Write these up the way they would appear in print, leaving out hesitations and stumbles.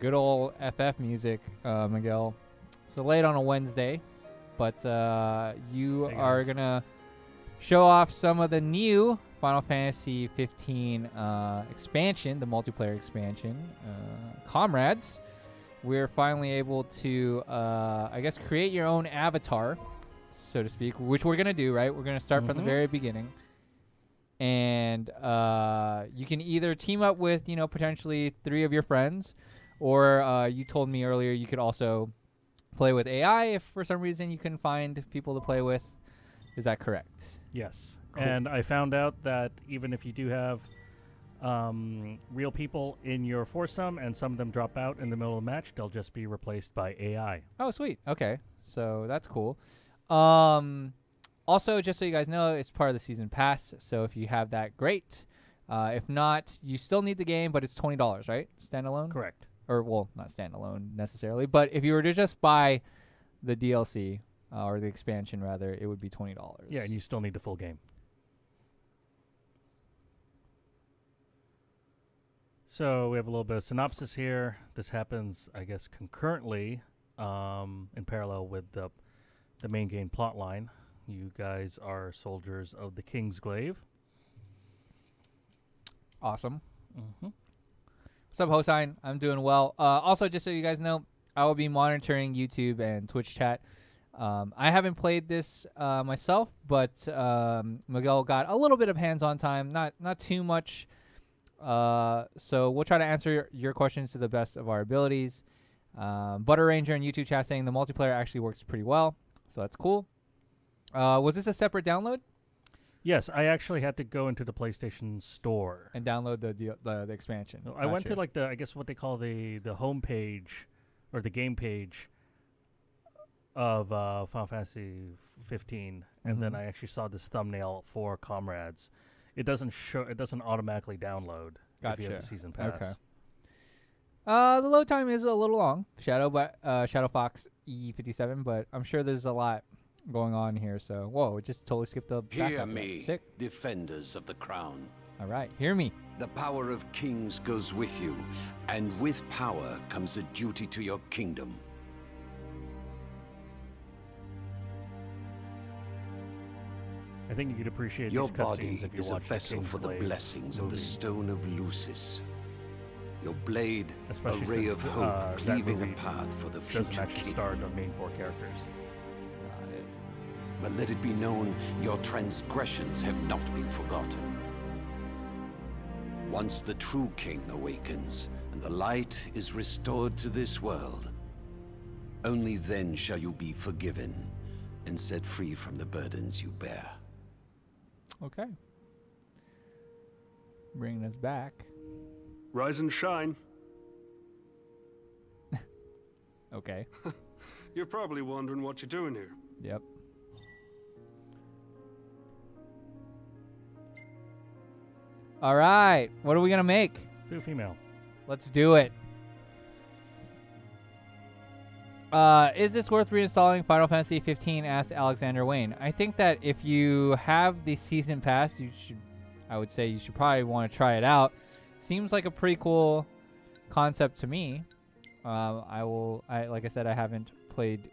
good old FF music, Miguel. So late on a Wednesday, but you are going to show off some of the new Final Fantasy 15 expansion, the multiplayer expansion, Comrades. We're finally able to, I guess, create your own avatar, so to speak, which we're going to do, right? We're going to start from the very beginning. And you can either team up with, potentially 3 of your friends, or you told me earlier you could also play with AI if for some reason you couldn't find people to play with. Is that correct? Yes. Cool. And I found out that even if you do have real people in your foursome and some of them drop out in the middle of the match, they'll just be replaced by AI. Oh, sweet. Okay. So that's cool. Also, just so you guys know, it's part of the season pass. So if you have that, great. If not, you still need the game, but it's $20, right? Standalone? Correct. Or, well, not standalone necessarily. But if you were to just buy the DLC, or the expansion, rather, it would be $20. Yeah, and you still need the full game. So we have a little bit of synopsis here. This happens, I guess, concurrently in parallel with the main game plot line. You guys are soldiers of the Kingsglaive. Awesome. What's up, Hosine? I'm doing well. Also, just so you guys know, I will be monitoring YouTube and Twitch chat. I haven't played this myself, but Miguel got a little bit of hands-on time, not too much. So we'll try to answer your questions to the best of our abilities. Butter Ranger in YouTube chat saying the multiplayer actually works pretty well, so that's cool. Was this a separate download? Yes, I actually had to go into the PlayStation Store and download the expansion. I went to like I guess what they call the home page or the game page of Final Fantasy 15, and then I actually saw this thumbnail for Comrades. It doesn't automatically download if you have the season pass. Okay. The load time is a little long. Shadow Fox E57, but I'm sure there's a lot going on here. So, whoa, it just totally skipped the back. Hear me, sick. defenders of the crown. All right, hear me. The power of kings goes with you, and with power comes a duty to your kingdom. I think you could appreciate your these body cutscenes if you is a watch vessel for the blessings of the stone of Lucis. Your blade, especially a ray of hope, cleaving a path for the future doesn't actually star the main 4 characters. But let it be known, your transgressions have not been forgotten. Once the true king awakens, and the light is restored to this world, only then shall you be forgiven and set free from the burdens you bear. Okay. Bringing us back. Rise and shine. Okay. You're probably wondering what you're doing here. Yep. All right. What are we going to make? Do female. Let's do it. Is this worth reinstalling Final Fantasy 15? Asked Alexander Wayne. I think that if you have the season pass, I would say you should probably want to try it out. Seems like a pretty cool concept to me. Like I said, I haven't played.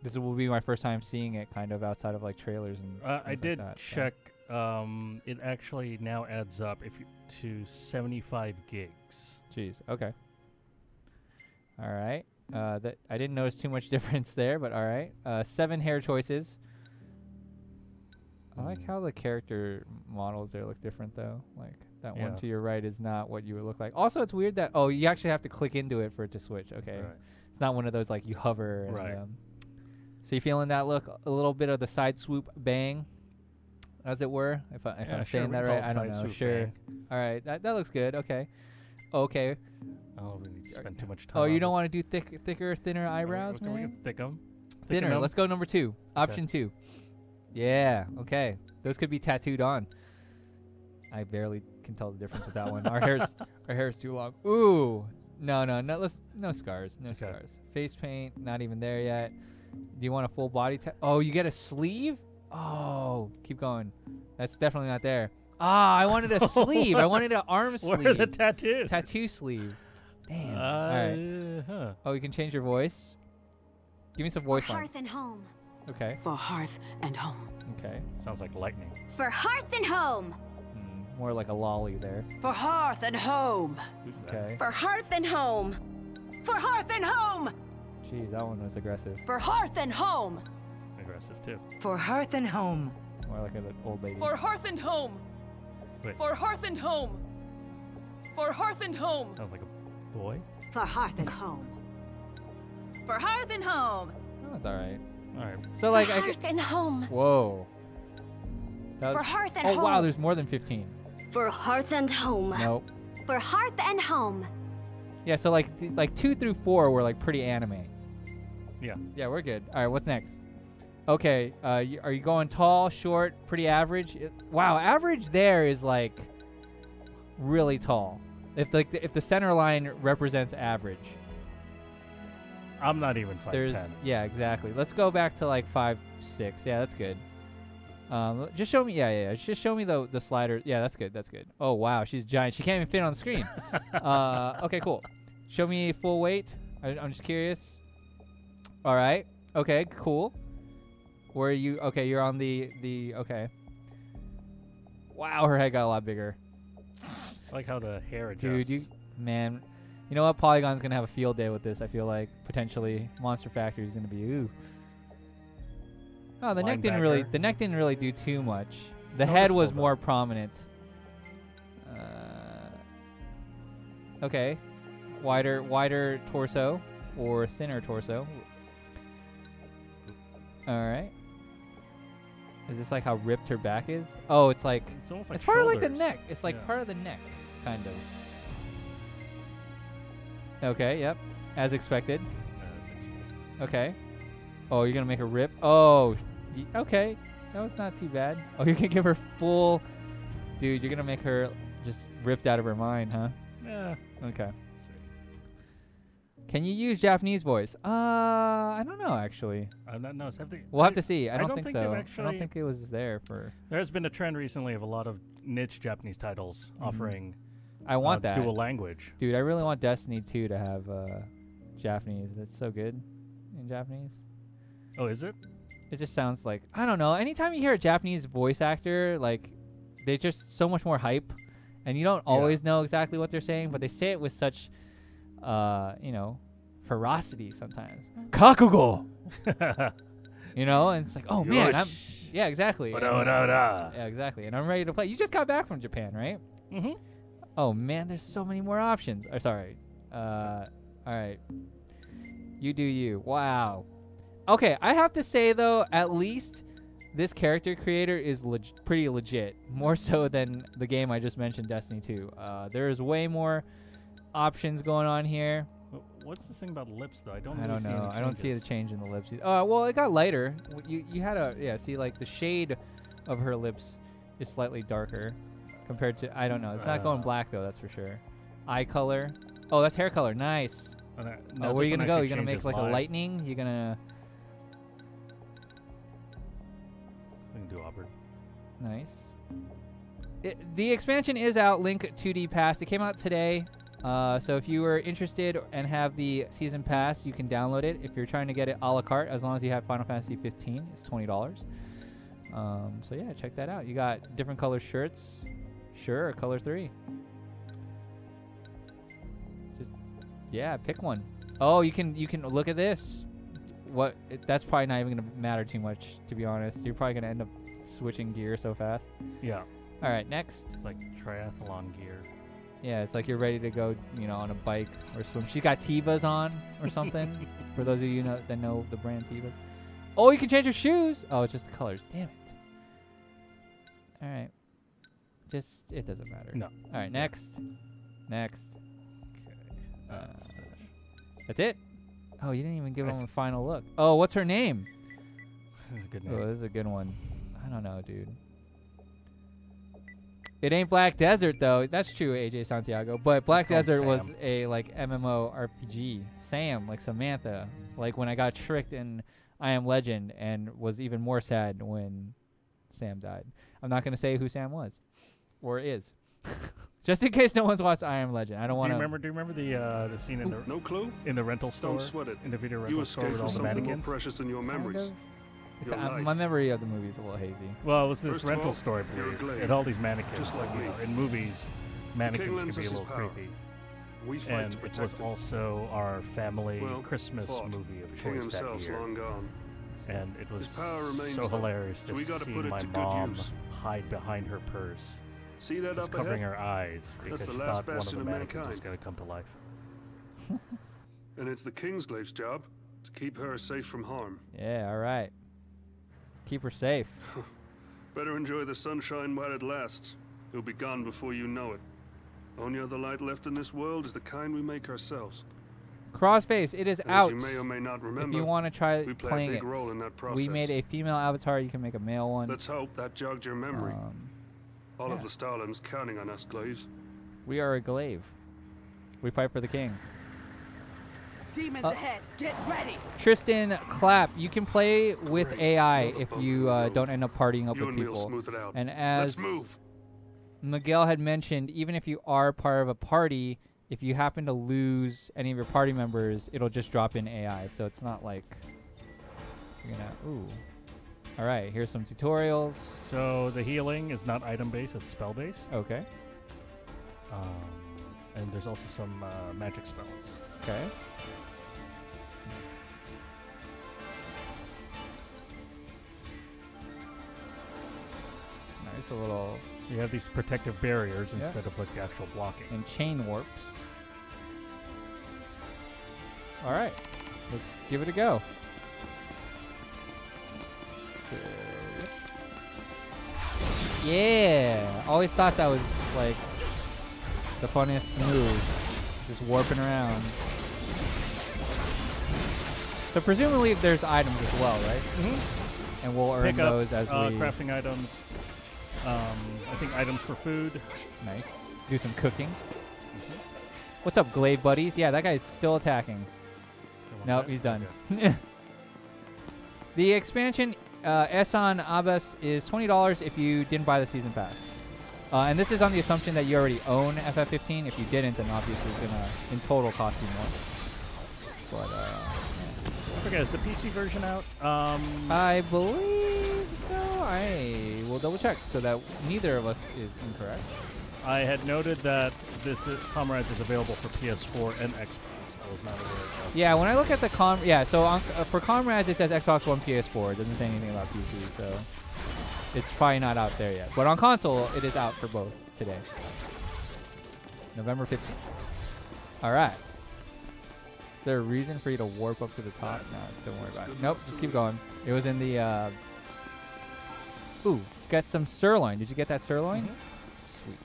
This will be my first time seeing it, kind of outside of like trailers and. I did like that, check. So. It actually now adds up to 75 gigs. Jeez. Okay. All right. That I didn't notice too much difference there, but all right. 7 hair choices. I like how the character models there look different though. Like that one to your right is not what you would look like. Also, it's weird that you actually have to click into it for it to switch. Okay, right. It's not one of those like you hover. And, right. So you feeling that look? A little bit of the side swoop bang, as it were. If I'm saying that right, I don't know. Sure. Bang. All right, that looks good. Okay. Okay. I don't really spend too much time. Oh, you don't want to do thicker, thinner eyebrows, man? We can thick them. Thinner. Let's go number 2. Option 2. Yeah. Okay. Those could be tattooed on. I barely can tell the difference with that one. Our hair is too long. Ooh. No. No scars. No scars. Face paint. Not even there yet. Do you want a full body Oh, you get a sleeve? Oh, keep going. That's definitely not there. Ah, I wanted a sleeve. I wanted an arm sleeve. Where are the tattoos? Tattoo sleeve. Damn. All right. Oh, you can change your voice. Give me some voice For line. hearth and home. Okay. For hearth and home. Okay. Sounds like lightning. For hearth and home. More like a lolly there. For hearth and home. Who's that? Okay. For hearth and home. For hearth and home. Jeez, that one was aggressive. For hearth and home. Aggressive too. For hearth and home. More like an old lady. For hearth and home. Wait. For hearth and home. For hearth and home. Sounds like a boy. For hearth and home. For hearth and home. Oh, that's all right. All right. So like, For I hearth and home. whoa. That For was, hearth and oh home. wow, there's more than 15. For hearth and home. Nope. For hearth and home. Yeah, so like 2 through 4 were like pretty anime. Yeah. Yeah, we're good. All right, what's next? Okay, are you going tall, short, pretty average? Wow, average there is like really tall. If the center line represents average. I'm not even 5'10". Yeah, exactly. Let's go back to like 5'6". Yeah, that's good. Just show me. Yeah. Just show me the slider. Yeah, that's good. That's good. Oh wow, she's giant. She can't even fit on the screen. Okay, cool. Show me full weight. I'm just curious. All right. Okay, cool. Where are you? Okay, you're on the. Okay. Wow, her head got a lot bigger. I like how the hair adjusts. Dude, man. You know what? Polygon's gonna have a field day with this. I feel like potentially Monster Factory's gonna be ooh. Oh, the neck didn't really do too much. The head was more prominent. Okay, wider torso or thinner torso. All right. Is this like how ripped her back is? Oh, it's like It's almost like it's part of like the shoulders. neck. It's like Yeah. part of the neck, kind of. Okay. Yep. As expected. Yeah, that's expected. Okay. Oh, you're gonna make her rip. Oh, okay. That was not too bad. Oh, you're gonna give her full. Dude, you're gonna make her just ripped out of her mind, huh? Yeah. Okay. Let's see. Can you use Japanese voice? I don't know actually. I'm not. No, so We'll have to see. I don't think they've so. I don't actually- think it was there for. There's been a trend recently of a lot of niche Japanese titles offering I want that. dual language. Dude, I really want Destiny 2 to have Japanese. That's so good in Japanese. Oh, is it? It just sounds like, I don't know. Anytime you hear a Japanese voice actor, like, they're just so much more hype. And you don't always know exactly what they're saying, but they say it with such, ferocity sometimes. Kakugo! You know? And it's like, oh, man. Yeah, exactly. Yeah, exactly. And I'm ready to play. You just got back from Japan, right? Mm-hmm. Oh, man. There's so many more options. Sorry. All right. You do you. Wow. Okay, I have to say, though, at least this character creator is pretty legit. More so than the game I just mentioned, Destiny 2. There is way more options going on here. What's this thing about lips, though? I don't know. see I don't see the change in the lips. Well, it got lighter. You had see, like, the shade of her lips is slightly darker compared to, I don't know. It's not going black, though, that's for sure. Eye color. Oh, that's hair color. Nice. No, where are you going to go? You're going to make, changes like, live. a lightning? You're going to... We can do Auburn. Nice. The expansion is out, Link 2D Pass. It came out today. So if you were interested and have the season pass, you can download it. If you're trying to get it a la carte, as long as you have Final Fantasy 15, it's $20. So yeah, check that out. You got different color shirts. Sure, color 3. Just pick one. Oh, you can look at this. That's probably not even gonna matter too much, to be honest. You're probably gonna end up switching gear so fast. Yeah. All right, next. It's like Triathlon Gear. Yeah, it's like you're ready to go, on a bike or swim. She's got Tevas on or something. For those of you that know the brand Tevas. Oh, you can change your shoes. Oh, it's just the colors. Damn it. All right. It doesn't matter. No. All right, next. Next. Okay. That's it. Oh, you didn't even give them a final look. Oh, what's her name? This is a good Oh, name. this is a good one. I don't know, dude. It ain't Black Desert, though. That's true, AJ Santiago. But Black Desert was a, MMO RPG. Sam, like Samantha. Like when I got tricked in I Am Legend and was even more sad when Sam died. I'm not going to say who Sam was. Or is. Just in case no one's watched I Am Legend. I don't want to. Do you remember the scene in the No clue? in the rental store? Don't sweat it. In the video You rental store escaped with all with the something more mannequins. precious than your memories. It's Your life. my memory of the movie is a little hazy. Well, it was this First of rental all, store, I you're a believe. glade. It had all these mannequins. Just like you me. know, in movies, mannequins lends can be a us his little power. creepy. We fight And to it protect was him. also our family Well, Christmas fought. movie of King choice that himself's year. long gone. And it was His power remains, so though, hilarious so we just gotta seeing put it my to good mom use. hide behind her purse, See that just up covering ahead? her eyes because the she last thought one of bastion the of mannequins was mankind. going to come to life. And it's the Kingsglave's job to keep her safe from harm. Yeah, all right. Keep her safe. Better enjoy the sunshine while it lasts. It'll be gone before you know it. Only other light left in this world is the kind we make ourselves. Crossface, it is And out. as you may or may not If remember, you want to try we play playing a big it, role in that process. we made a female avatar. You can make a male one. Let's hope that jogged your memory. All of yeah. the Starlands counting on us, Glaives. We are a glaive. We fight for the king. Demons ahead. Get ready. Tristan Clapp, you can play with Great. AI Love a if bump you in the road. don't end up partying up You with and me'll people. smooth it out. And Let's as move. Miguel had mentioned, even if you are part of a party, if you happen to lose any of your party members, it'll just drop in AI. So it's not like you're gonna. Ooh. All right. Here's some tutorials. So the healing is not item based; it's spell based. Okay. And there's also some magic spells. Okay. Nice, a little You have these protective barriers Yeah. instead of like the actual blocking. and chain warps. All right, let's give it a go. So, yeah, always thought that was like the funniest move, just warping around. So presumably there's items as well, right? Mm-hmm. And we'll earn Pickups, those as we crafting items. I think items for food. nice do some cooking. What's up, Glaive buddies? Yeah, that guy's still attacking. Nope, he's done. Okay. The expansion Esan Abbas is $20 if you didn't buy the season pass. And this is on the assumption that you already own FF15. If you didn't, then obviously it's gonna in total cost you more. But I forget, is the PC version out? I believe so. I will double check so that neither of us is incorrect. I had noted that this Comrades is available for PS4 and Xbox. I was not aware of that. Yeah, when I look at the so on, for Comrades it says Xbox One, PS4. It doesn't say anything about PC, so it's probably not out there yet. But on console, it is out for both today, November 15th. All right. Is there a reason for you to warp up to the top? No, don't worry about it. Nope, just keep going. It was in the. Ooh, got some sirloin. Did you get that sirloin? Mhm. Sweet.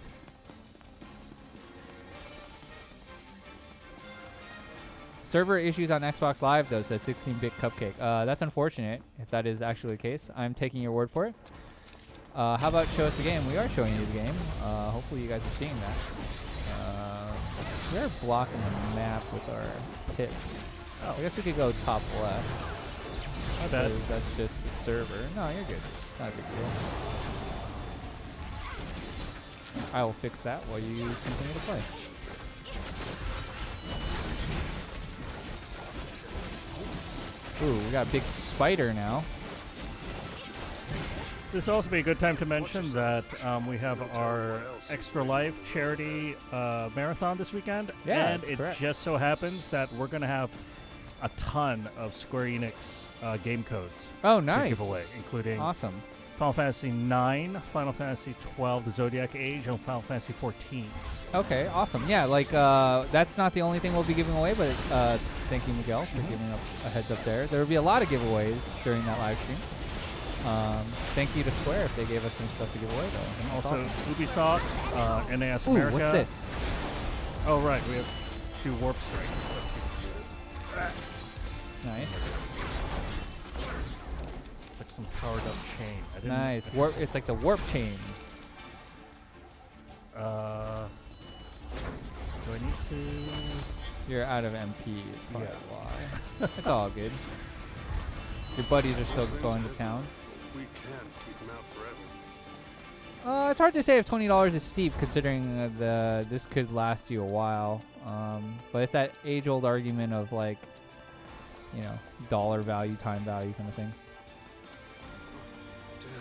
Server issues on Xbox Live, though, says 16-bit cupcake. That's unfortunate, if that is actually the case. I'm taking your word for it. How about show us the game? We are showing you the game. Hopefully you guys are seeing that. We are blocking the map with our pit. I guess we could go top left. My bad. 'Cause that's just the server. No, you're good. It's not a big deal. I will fix that while you continue to play. Ooh, we got a big spider now. This will also be a good time to mention that we have our Extra Life charity marathon this weekend. Yeah, and that's it correct. just so happens that we're going to have a ton of Square Enix game codes Oh, to nice. give away, including Awesome. Final Fantasy IX, Final Fantasy XII, The Zodiac Age, and Final Fantasy XIV. Okay, awesome. Yeah, like that's not the only thing we'll be giving away, but thank you, Miguel, for giving us a heads up there. There will be a lot of giveaways during that live stream. Thank you to Square if they gave us some stuff to give away, though. And That's also awesome. Ubisoft, NAS Ooh, America. what's this? Oh, right. We have to do Warp Strike. Let's see what it is. Nice. It's like some powered up chain. I didn't Nice. Warp. It's like the warp chain. Do I need to? You're out of MP. It's probably Yeah. why. It's all good. Your buddies are still going to town. We can't keep him out forever. It's hard to say if $20 is steep, considering this could last you a while. But it's that age-old argument of like, you know, dollar value, time value kind of thing. Damn it.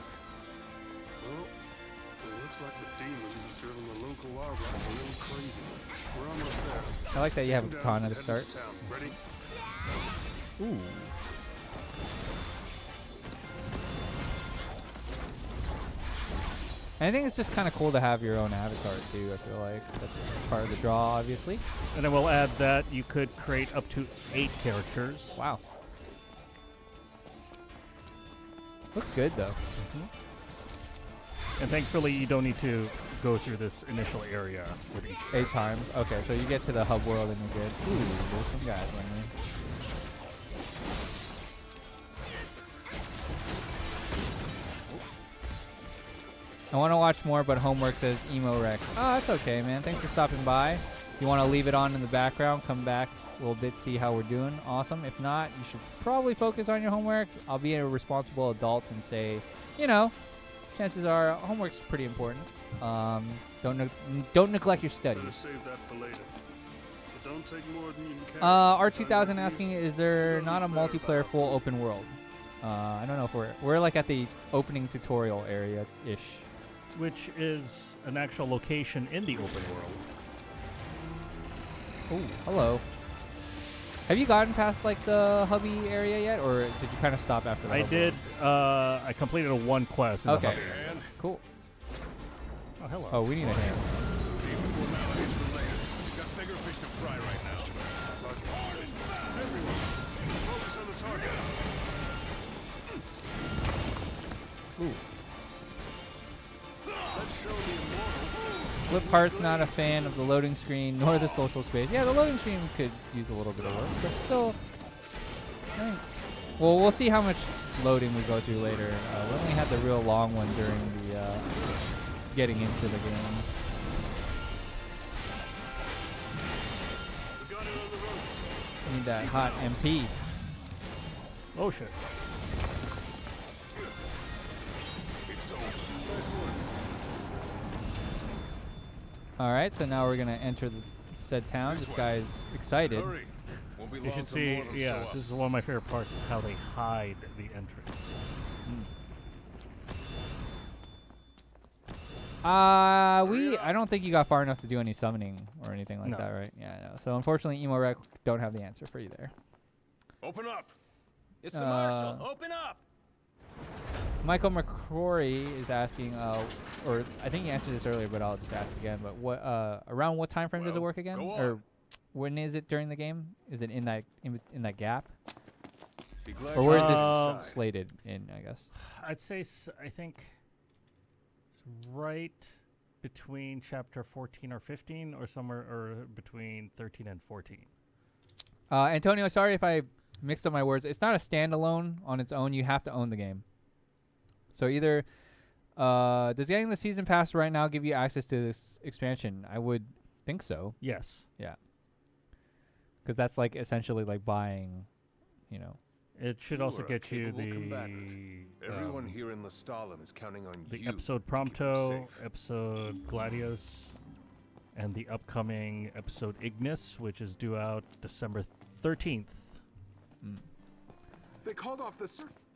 Well, it looks like the demons have driven the local wildlife a little crazy. We're almost there. I like that you have a katana to start. Ready? Ooh. I think it's just kind of cool to have your own avatar too. I feel like that's part of the draw, obviously. And then we'll add that you could create up to 8 characters. Wow. Looks good though. And thankfully, you don't need to go through this initial area with each 8 times. Okay, so you get to the hub world and you're good. Ooh, there's some guys running. I want to watch more, but homework says emo wreck. Oh, that's okay, man. Thanks for stopping by. If you want to leave it on in the background, come back a little bit, see how we're doing. Awesome. If not, you should probably focus on your homework. I'll be a responsible adult and say, you know, chances are homework's pretty important. Don't neglect your studies. Save that for later. But don't take more than you can carry. R2000 asking, is there not a multiplayer full open world? I don't know if we're like at the opening tutorial area-ish. which is an actual location in the open world. Oh, hello. Have you gotten past like the hubby area yet, or did you kind of stop after that? I did. I completed a 1 quest. In the hubby. Cool. Oh, hello. Oh, we need a hand. Ooh. Flipkart's not a fan of the loading screen nor the social space. Yeah, the loading screen could use a little bit of work, but still. Well, we'll see how much loading we go through later. We only had the real long one during the getting into the game. Need that hot MP. Oh shit. All right, so now we're gonna enter the said town. This guy's excited. You should see. Yeah, this is one of my favorite parts: is how they hide the entrance. I don't think you got far enough to do any summoning or anything like that, right? Yeah, no. So unfortunately, Emo Rec don't have the answer for you there. Open up! It's the Marshal. Open up! Michael McCrory is asking, or I think you answered this earlier, but I'll just ask again. But what around what time frame does it work again? Or when is it during the game? Is it in that gap? Or where is this slated in? I guess. I'd say I think it's right between chapter 14 or 15, or somewhere, or between 13 and 14. Antonio, sorry if I mixed up my words. It's not a standalone on its own. You have to own the game. So either does getting the season pass right now give you access to this expansion? I would think so. Yes. Yeah. Because that's like essentially like buying, you know. It should also get you the everyone here in Lestalem is counting on the you episode Prompto, episode Gladius, and the upcoming episode Ignis, which is due out December 13th. They called off the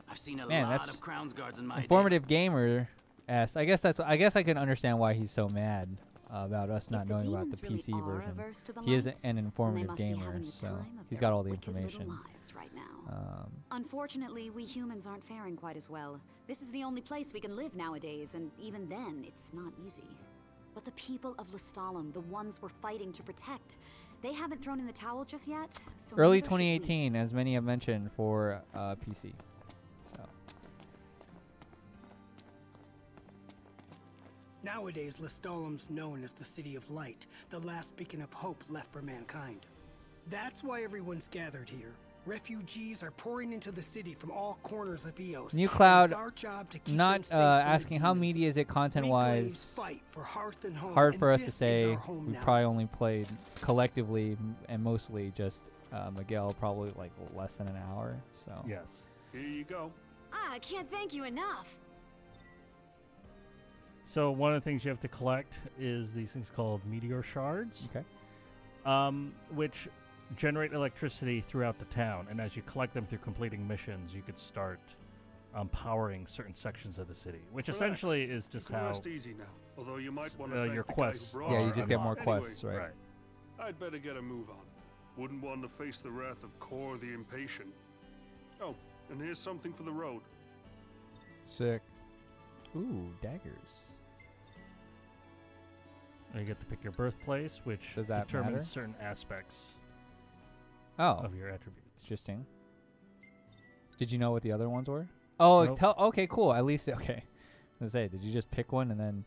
I've seen a Man, lot that's of Crown's Guards in my informative gamer. I guess I can understand why he's so mad about us not knowing about the PC version. He is an informative gamer, so he's got all the information. Right now. Unfortunately, we humans aren't faring quite as well. This is the only place we can live nowadays, and even then, it's not easy. But the people of Lestalem, the ones we're fighting to protect, they haven't thrown in the towel just yet. So early 2018, as many have mentioned, for PC. So. Nowadays, Lestalem's known as the City of Light, the last beacon of hope left for mankind. That's why everyone's gathered here. Refugees are pouring into the city from all corners of Eos. New Cloud, it's our job to keep not asking how media is it content-wise. Hard for us to say. We probably only played collectively and mostly just Miguel, probably like less than an hour. So yes. Here you go. I can't thank you enough. So one of the things you have to collect is these things called Meteor Shards. Okay. Which generate electricity throughout the town. And as you collect them through completing missions, you could start powering certain sections of the city, which essentially is just how easy now. Although you might want your quests. Yeah, you just get more quests, right? I'd better get a move on. Wouldn't want to face the wrath of Kor the Impatient. Oh, and here's something for the road. Sick. Ooh, daggers. And you get to pick your birthplace, which Does that determines matter? certain aspects of your attributes. Interesting. Did you know what the other ones were? Oh, Nope. Okay, cool. At least, okay. I was gonna say, did you just pick one and then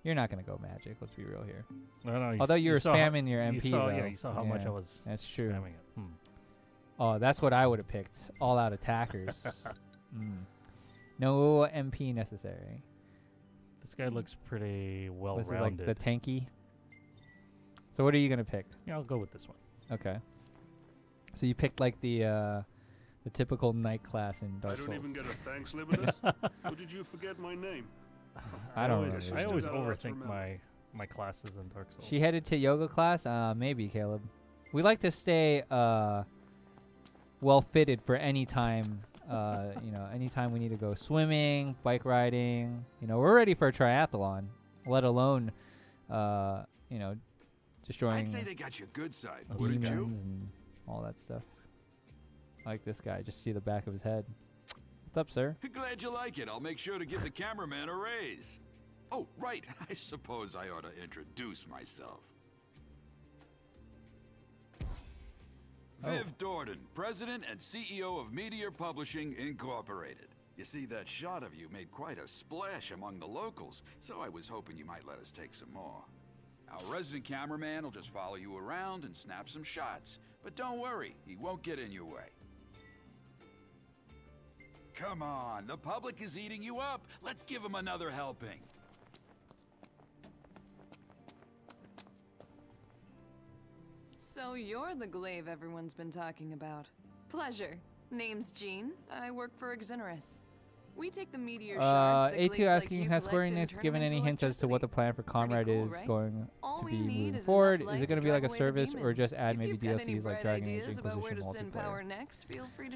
you're not gonna go magic? Let's be real here. No, Although you were spamming your MP, though. Yeah, you saw how much I was. That's true. Spamming it. Oh, that's what I would have picked. All out attackers. No MP necessary. This guy looks pretty well This rounded. is like the tanky. So what are you gonna pick? Yeah, I'll go with this one. Okay. So you picked like the typical knight class in Dark Souls. I don't even get a thanks, Libertas. Or did you forget my name? I don't always, remember. I always Still got a lot to overthink remember. my classes in Dark Souls. She headed to yoga class? Maybe, Caleb. We like to stay well fitted for any time. Anytime we need to go swimming, bike riding. We're ready for a triathlon, let alone, destroying I'd say they got your good side, demons wouldn't you? and all that stuff. I like this guy. Just see the back of his head. What's up, sir? Glad you like it. I'll make sure to give the cameraman a raise. Oh, right. I suppose I ought to introduce myself. Viv Dordan, President and CEO of Meteor Publishing Incorporated. You see, that shot of you made quite a splash among the locals, so I was hoping you might let us take some more. Our resident cameraman will just follow you around and snap some shots. But don't worry, he won't get in your way. Come on, the public is eating you up. Let's give them another helping. So you're the glaive everyone's been talking about. Pleasure. Name's Jean. I work for Exonerus. We take the meteor shards. A2 asking, has Square Enix given any hints as to what the plan for Comrade is going to be moving forward? Is it going to be like a service or just add maybe DLCs like Dragon Age Inquisition multiplayer?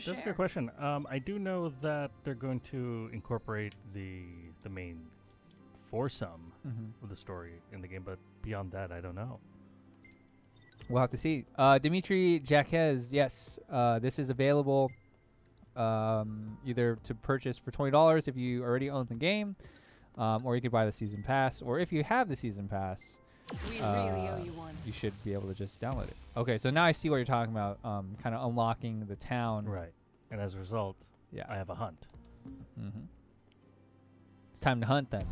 That's a good question. I do know that they're going to incorporate the main foursome of the story in the game, but beyond that, I don't know. We'll have to see. Dimitri Jaquez, yes, this is available either to purchase for $20 if you already own the game, or you could buy the season pass, or if you have the season pass, we really owe you one. You should be able to just download it. Okay, so now I see what you're talking about, kind of unlocking the town. Right. And as a result, yeah, I have a hunt. It's time to hunt then.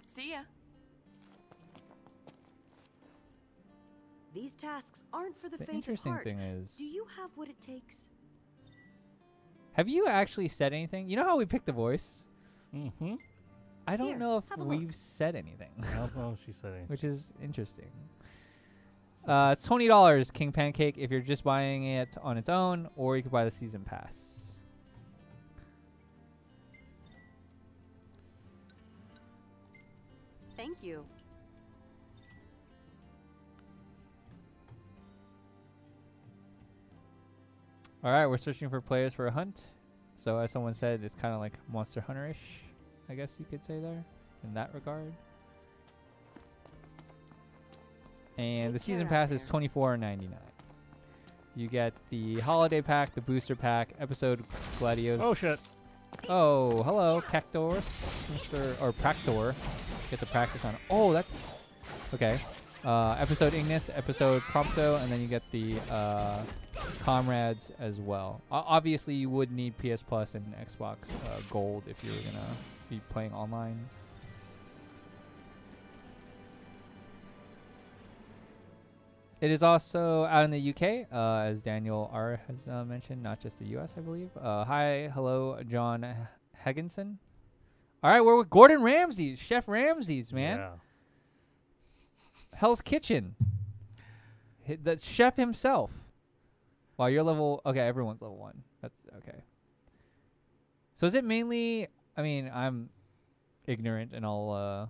See ya. These tasks aren't for the faint of interesting heart. thing is, do you have what it takes? have you actually said anything? You know how we picked the voice? I don't Here, know if have a we've look. said anything. I don't know if she said anything. Which is interesting. It's $20, King Pancake, if you're just buying it on its own, or you could buy the season pass. Thank you. All right, we're searching for players for a hunt. So as someone said, it's kind of like Monster Hunter-ish, I guess you could say there, in that regard. And the season pass is $24.99. You get the holiday pack, the booster pack, episode Gladios. Oh shit! Oh, hello, Cactorus, Mr. or Practor. Get the practice on. Oh, that's okay. Episode Ignis, episode Prompto, and then you get the Comrades as well. Obviously, you would need PS Plus and Xbox Gold if you were gonna be playing online. It is also out in the UK, as Daniel R. has mentioned, not just the US, I believe. Hi, hello, John Higginson. All right, we're with Gordon Ramsay, Chef Ramsay's, man. Yeah. Hell's Kitchen. The chef himself. Wow, you're level... Okay, everyone's level 1. That's okay. So is it mainly? I mean, I'm ignorant, and I'll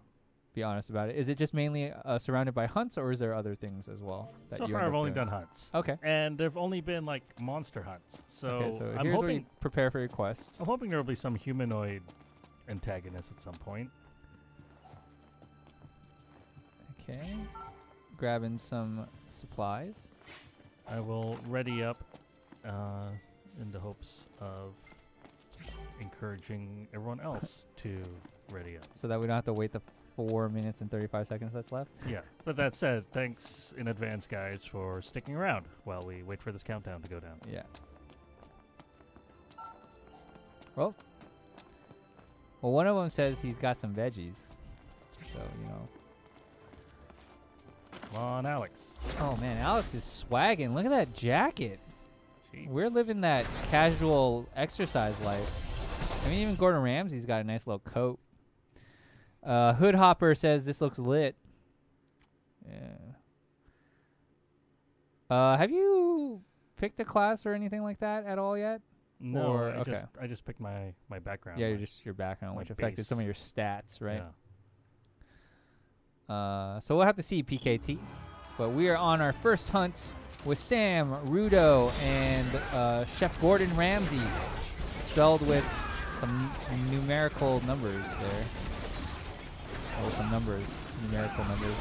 be honest about it. Is it just mainly surrounded by hunts, or is there other things as well? That So you far, end I've up only doing? done hunts. Okay. And there've only been like monster hunts. So, Okay, so I'm here's where hoping you prepare for your quest. I'm hoping there will be some humanoid antagonist at some point. Okay. Grabbing some supplies. I will ready up in the hopes of encouraging everyone else to ready up. So that we don't have to wait the 4 minutes and 35 seconds that's left? Yeah. But that said, thanks in advance, guys, for sticking around while we wait for this countdown to go down. Yeah. Well, one of them says he's got some veggies. So, you know. Come on, Alex. Oh, man. Alex is swagging. Look at that jacket. Jeez. We're living that casual exercise life. I mean, even Gordon Ramsay's got a nice little coat. Hood Hopper says this looks lit. Yeah. Have you picked a class or anything like that at all yet? No, Or, I just picked my background. Yeah, my- you're just your background, my which affected some of base. your stats, right? Yeah. So we'll have to see PKT. But we are on our first hunt with Sam, Rudo, and Chef Gordon Ramsay, spelled with some numerical numbers there. Or some numbers, numerical numbers.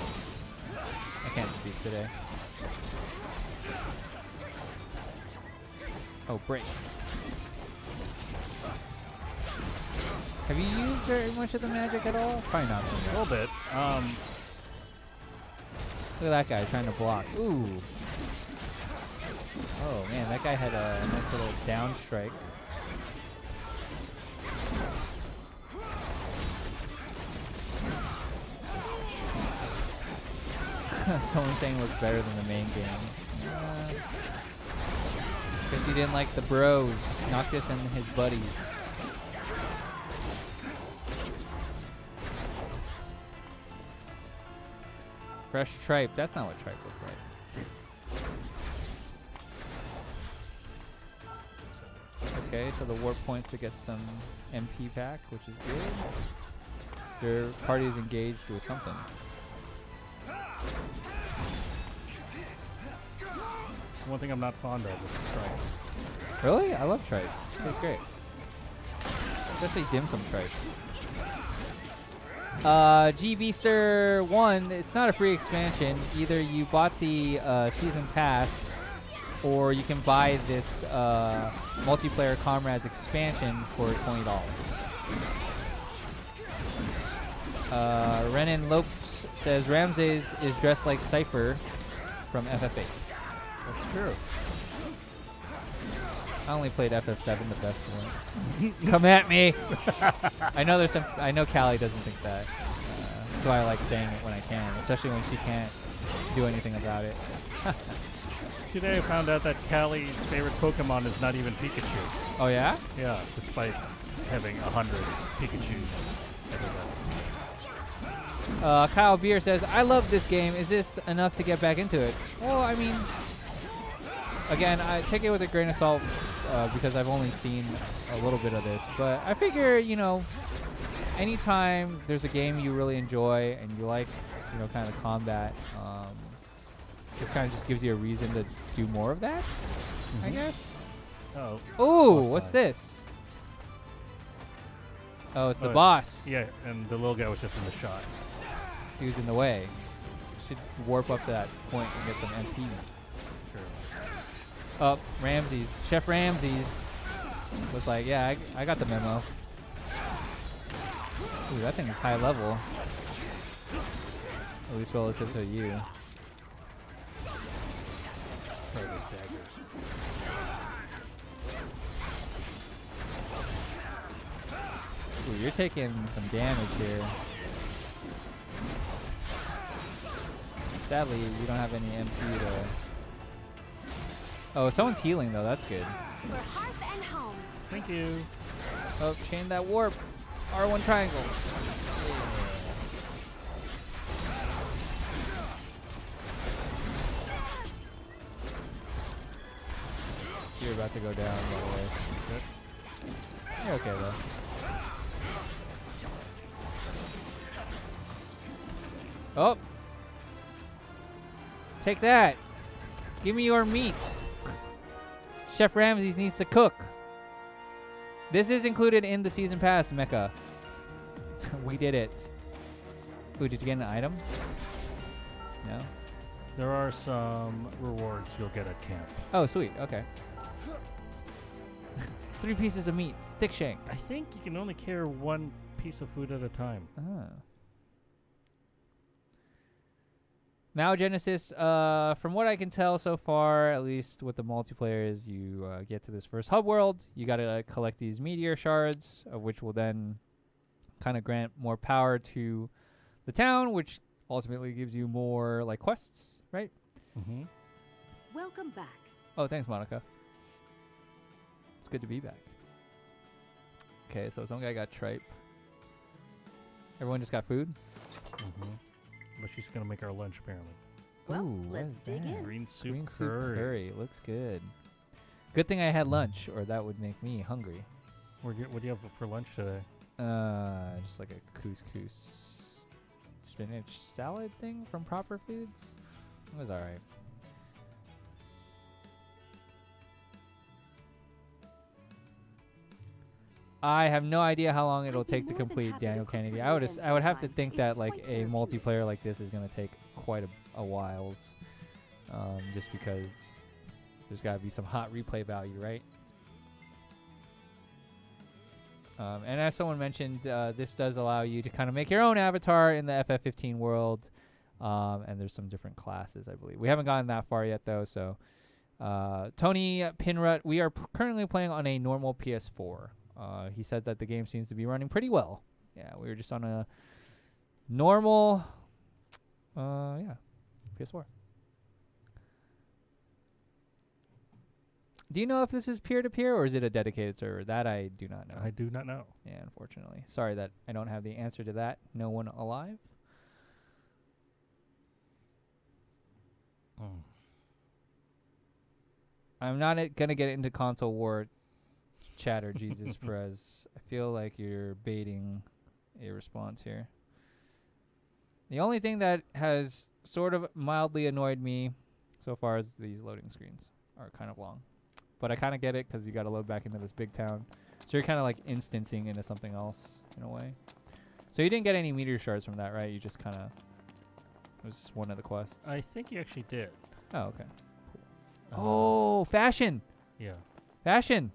I can't speak today. Oh, break. Have you used very much of the magic at all? Probably not so much. A little bit. Look at that guy trying to block. Ooh. Oh, man, that guy had a nice little down strike. Someone saying it looks better than the main game. Because he didn't like the bros, Noctis and his buddies. Fresh tripe. That's not what tripe looks like. Okay, so the warp points to get some MP pack, which is good. Your party is engaged with something. One thing I'm not fond of is tripe. Really? I love tripe. It's great. Especially dim sum tripe. G Beaster 1, it's not a free expansion. Either you bought the season pass, or you can buy this multiplayer Comrades expansion for $20. Renan Lopes says Ramses is dressed like Cypher from FF8. That's true. I only played FF7, the best one. Come at me! I know there's some. I know Callie doesn't think that. That's why I like saying it when I can, especially when she can't do anything about it. Today I found out that Callie's favorite Pokemon is not even Pikachu. Oh yeah? Yeah, despite having 100 Pikachus. Kyle Beer says, I love this game. Is this enough to get back into it? Well, I mean, again, I take it with a grain of salt because I've only seen a little bit of this. But I figure, you know, anytime there's a game you really enjoy and you like, you know, kind of combat, this kind of just gives you a reason to do more of that, I guess. Oh. Ooh, what's this? Oh, it's the boss. Yeah, and the little guy was just in the shot. He was in the way. Should warp up to that point and get some MP. Sure. Oh, Ramses. Chef Ramses was like, yeah, I got the memo. Ooh, that thing is high level. At least relative to you. Try those daggers. Ooh, you're taking some damage here. Sadly, you don't have any MP to... Oh, someone's healing, though. That's good. For hearth and home. Thank you. Oh, chain that warp. R1 triangle. You're about to go down, by the way. You're okay though. Oh. Take that. Give me your meat. Chef Ramses needs to cook. This is included in the season pass, Mecha. We did it. Ooh, did you get an item? No? There are some rewards you'll get at camp. Oh, sweet. Okay. 3 pieces of meat. Thick shank. I think you can only carry 1 piece of food at a time. Ah. Mao Genesis, from what I can tell so far, at least with the multiplayer, is you get to this first hub world. You got to collect these Meteor Shards, which will then kind of grant more power to the town, which ultimately gives you more like quests, right? Mm-hmm. Welcome back. Oh, thanks, Monica. It's good to be back. Okay, so some guy got tripe. Everyone just got food? Mm-hmm. But she's going to make our lunch, apparently. Well, Ooh, let's dig in. Green soup Green curry. soup curry. Looks good. Good thing I had lunch, or that would make me hungry. What do you have for lunch today? Just like a couscous spinach salad thing from Proper Foods. It was alright. I have no idea how long it'll take to complete Daniel Kennedy. I would have to think that like a multiplayer like this is gonna take quite a whiles, just because there's gotta be some hot replay value, right? And as someone mentioned, this does allow you to kind of make your own avatar in the FF15 world, and there's some different classes, I believe. We haven't gotten that far yet though, so Tony Pinrut, we are currently playing on a normal PS4. He said that the game seems to be running pretty well. Yeah, we were just on a normal, PS4. Do you know if this is peer-to-peer or is it a dedicated server? That I do not know. I do not know. Yeah, unfortunately. Sorry that I don't have the answer to that. No one alive? I'm not going to get into console war chatter, Jesus Perez. I feel like you're baiting a response here. The only thing that has sort of mildly annoyed me so far is these loading screens are kind of long. But I kind of get it because you got to load back into this big town. So you're kind of like instancing into something else in a way. So you didn't get any meteor shards from that, right? You just kind of... It was just one of the quests. I think you actually did. Oh, okay. Cool. Oh, fashion! Yeah. Fashion!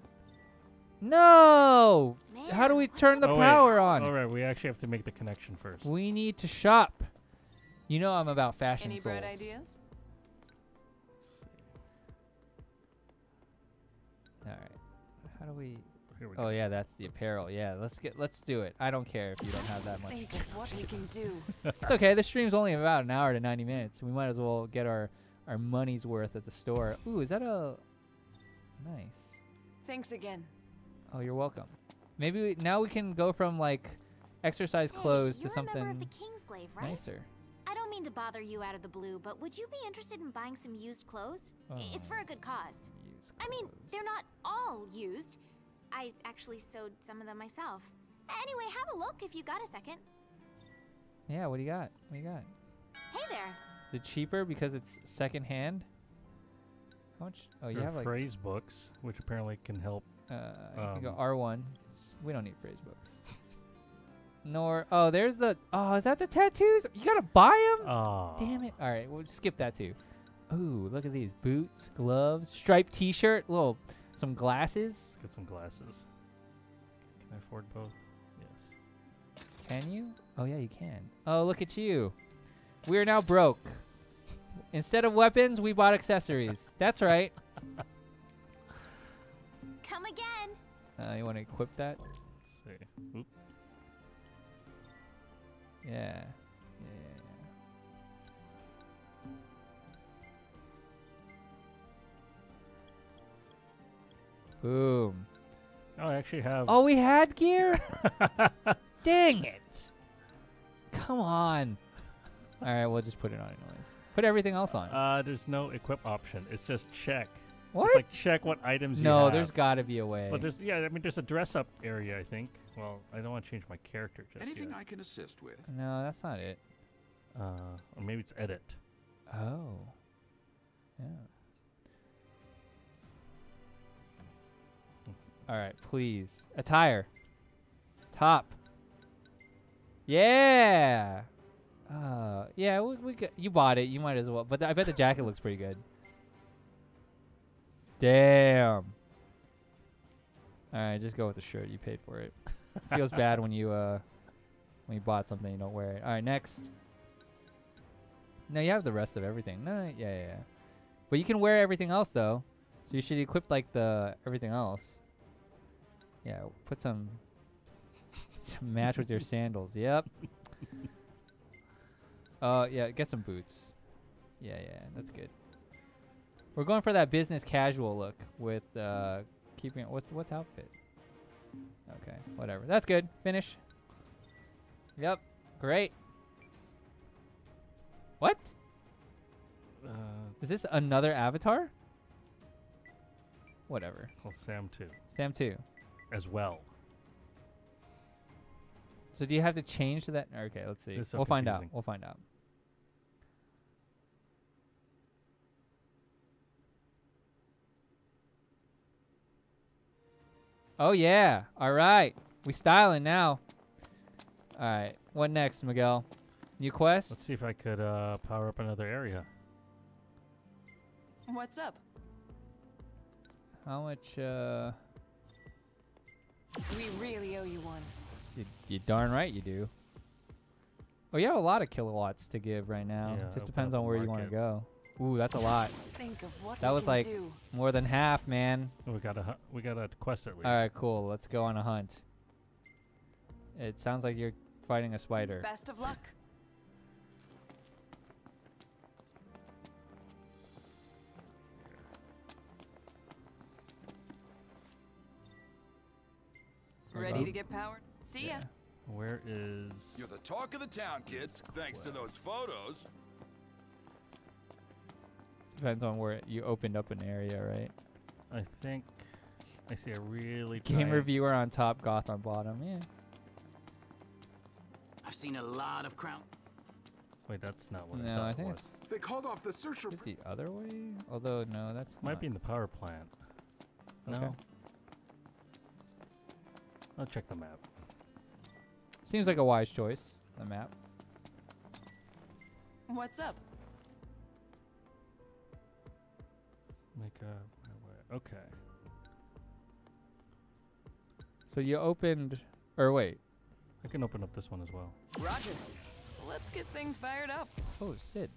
No! Man, How do we turn the Oh, power wait. on? All right, we actually have to make the connection first. We need to shop. You know I'm about fashion Any souls. bright ideas? Let's see. All right. How do we... Here we Oh go. yeah, that's the apparel. Yeah, let's do it. I don't care if you don't have that much. Think of what we can do. It's okay. This stream's only about an hour to 90 minutes. We might as well get our money's worth at the store. Ooh, is that a... Nice. Thanks again. Oh, you're welcome. Maybe now we can go from like exercise clothes to You're a member of something the Kingsglaive, right? nicer. I don't mean to bother you out of the blue, but would you be interested in buying some used clothes? It's for a good cause. Used I mean, clothes. they're not all used. I actually sewed some of them myself. Anyway, have a look if you got a second. Yeah, what do you got? What do you got? Hey there. Is it cheaper because it's second hand? How much? Oh, you There have are like phrase books, which apparently can help. you can go R1. We don't need phrase books. Nor there's the is that the tattoos? You gotta buy them? Oh. Damn it! All right, we'll skip that too. Ooh, look at these boots, gloves, striped T-shirt, some glasses. Let's get some glasses. Can I afford both? Yes. Can you? Oh yeah, you can. Oh, look at you. We are now broke. Instead of weapons, we bought accessories. That's right. Come again. You want to equip that? Let's see. Oop. Yeah. Boom. Oh, I actually have. Oh, we had gear? Dang it. Come on. All right, we'll just put it on anyways. Put everything else on. There's no equip option. It's just check. What? It's like check what items you have. No, there's got to be a way. But there's there's a dress-up area, I think. Well, I don't want to change my character just Anything yet. I can assist with? No, that's not it. Or maybe it's edit. Oh. Yeah. All right, please. Attire. Top. Yeah. Yeah, we you bought it. You might as well. But I bet the jacket looks pretty good. Damn. All right, just go with the shirt. You paid for it. Feels bad when you bought something you don't wear it. All right, next. No, you have the rest of everything. No, yeah. But you can wear everything else though. So you should equip like the everything else. Yeah, put some match with your sandals. Yep. Yeah, get some boots. Yeah, that's good. We're going for that business casual look with keeping it. What's outfit? Okay, whatever. That's good. Finish. Yep. Great. What? Is this another avatar? Whatever. Called Sam 2. Sam 2. As well. So do you have to change to that? Okay, let's see. So we'll find out. confusing. We'll find out. Oh yeah. All right. We styling now. All right. What next, Miguel? New quest? Let's see if I could power up another area. What's up? How much We really owe you one. You darn right you do. Oh, you have a lot of kilowatts to give right now. Yeah, Just open depends up on the where you want to market. go. Ooh, that's a lot. Think of what That we was can like do. more than half, man. We got a quest at least. All right, cool. Let's go on a hunt. It sounds like you're fighting a spider. Best of luck. Ready to get powered? See ya. Where is... You're the talk of the town, kids. Thanks to those photos. Depends on where you opened up an area, right? I think I see a really Game giant- reviewer on top, goth on bottom. Yeah. I've seen a lot of crown. Wait, that's not what I No, thought I it think was. it's They called off the search for... it's the other way. Although no, that's Might not. be in the power plant. Okay. No. I'll check the map. Seems like a wise choice. The map. What's up? Make a... Okay. So you opened, or wait. I can open up this one as well. Roger. Let's get things fired up. Oh, Sid.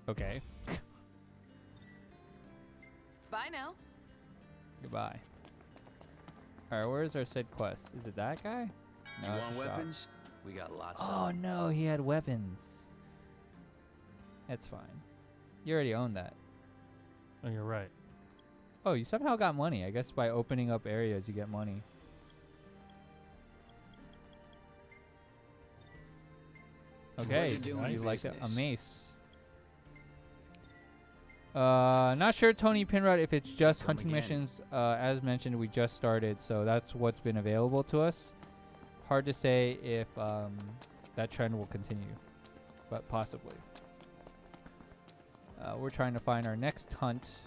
Okay. Bye now. Goodbye. All right, where's our Sid quest? Is it that guy? No, You it's want a shop. weapons? We got lots Oh of them. no, he had weapons. That's fine. You already own that. Oh, you're right. Oh, you somehow got money. I guess by opening up areas, you get money. Okay, you doing you in like a business? mace. Not sure, Tony Pinrod, if it's just Come hunting again. missions. As mentioned, we just started, so that's what's been available to us. Hard to say if that trend will continue, but possibly. We're trying to find our next hunt,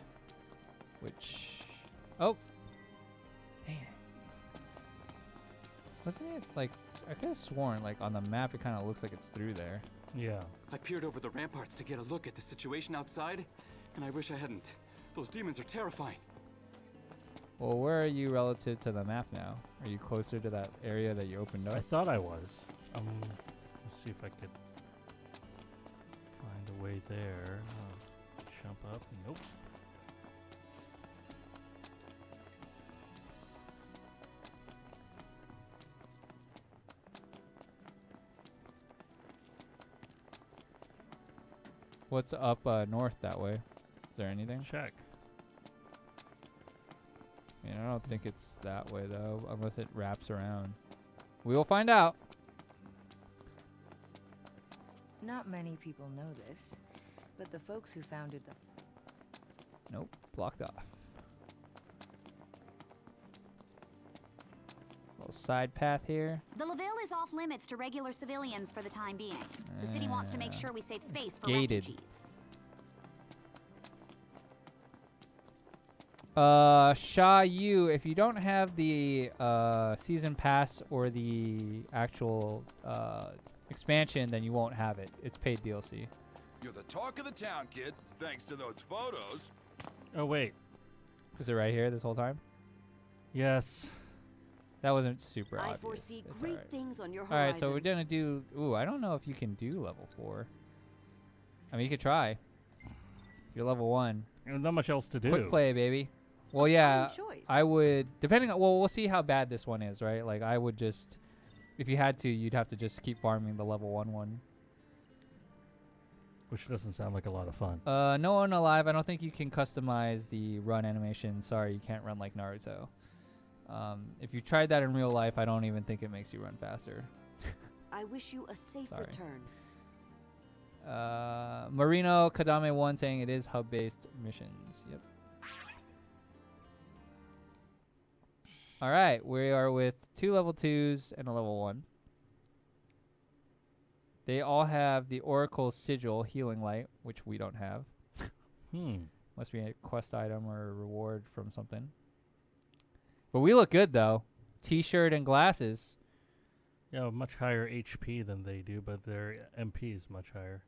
which... Oh! Dang it. Wasn't it, like... I could have sworn, like, on the map, it kind of looks like it's through there. Yeah. I peered over the ramparts to get a look at the situation outside, and I wish I hadn't. Those demons are terrifying. Well, where are you relative to the map now? Are you closer to that area that you opened up? I thought I was. Let's see if I could find a way there. Jump up. Nope. What's up north that way? Is there anything? Check. I don't think it's that way, though, unless it wraps around. We will find out. Not many people know this, but the folks who founded them. Nope, blocked off. Little side path here. The Laville is off limits to regular civilians for the time being. The city wants to make sure we save space for gated. refugees. Sha Yu, if you don't have the season pass or the actual expansion, then you won't have it. It's paid DLC. You're the talk of the town, kid, thanks to those photos. Oh, wait. Is it right here this whole time? Yes. That wasn't super I obvious. foresee It's great all right. things on your All horizon. right, so we're gonna do. Ooh, I don't know if you can do level 4. I mean, you could try. You're level 1. There's not much else to do. Quick play, baby. Well, yeah, choice. I would. Depending on. Well, we'll see how bad this one is, right? Like, I would just. If you had to, you'd have to just keep farming the level 1 one. Which doesn't sound like a lot of fun. No one alive. I don't think you can customize the run animation. Sorry, you can't run like Naruto. If you tried that in real life, I don't even think it makes you run faster. I wish you a safe Sorry. return. Marino Kadame 1 saying it is hub-based missions. Yep. All right, we are with 2 level 2s and a level 1. They all have the Oracle Sigil Healing Light, which we don't have. Must be a quest item or a reward from something. But we look good, though. T-shirt and glasses. Yeah, much higher HP than they do, but their MP is much higher.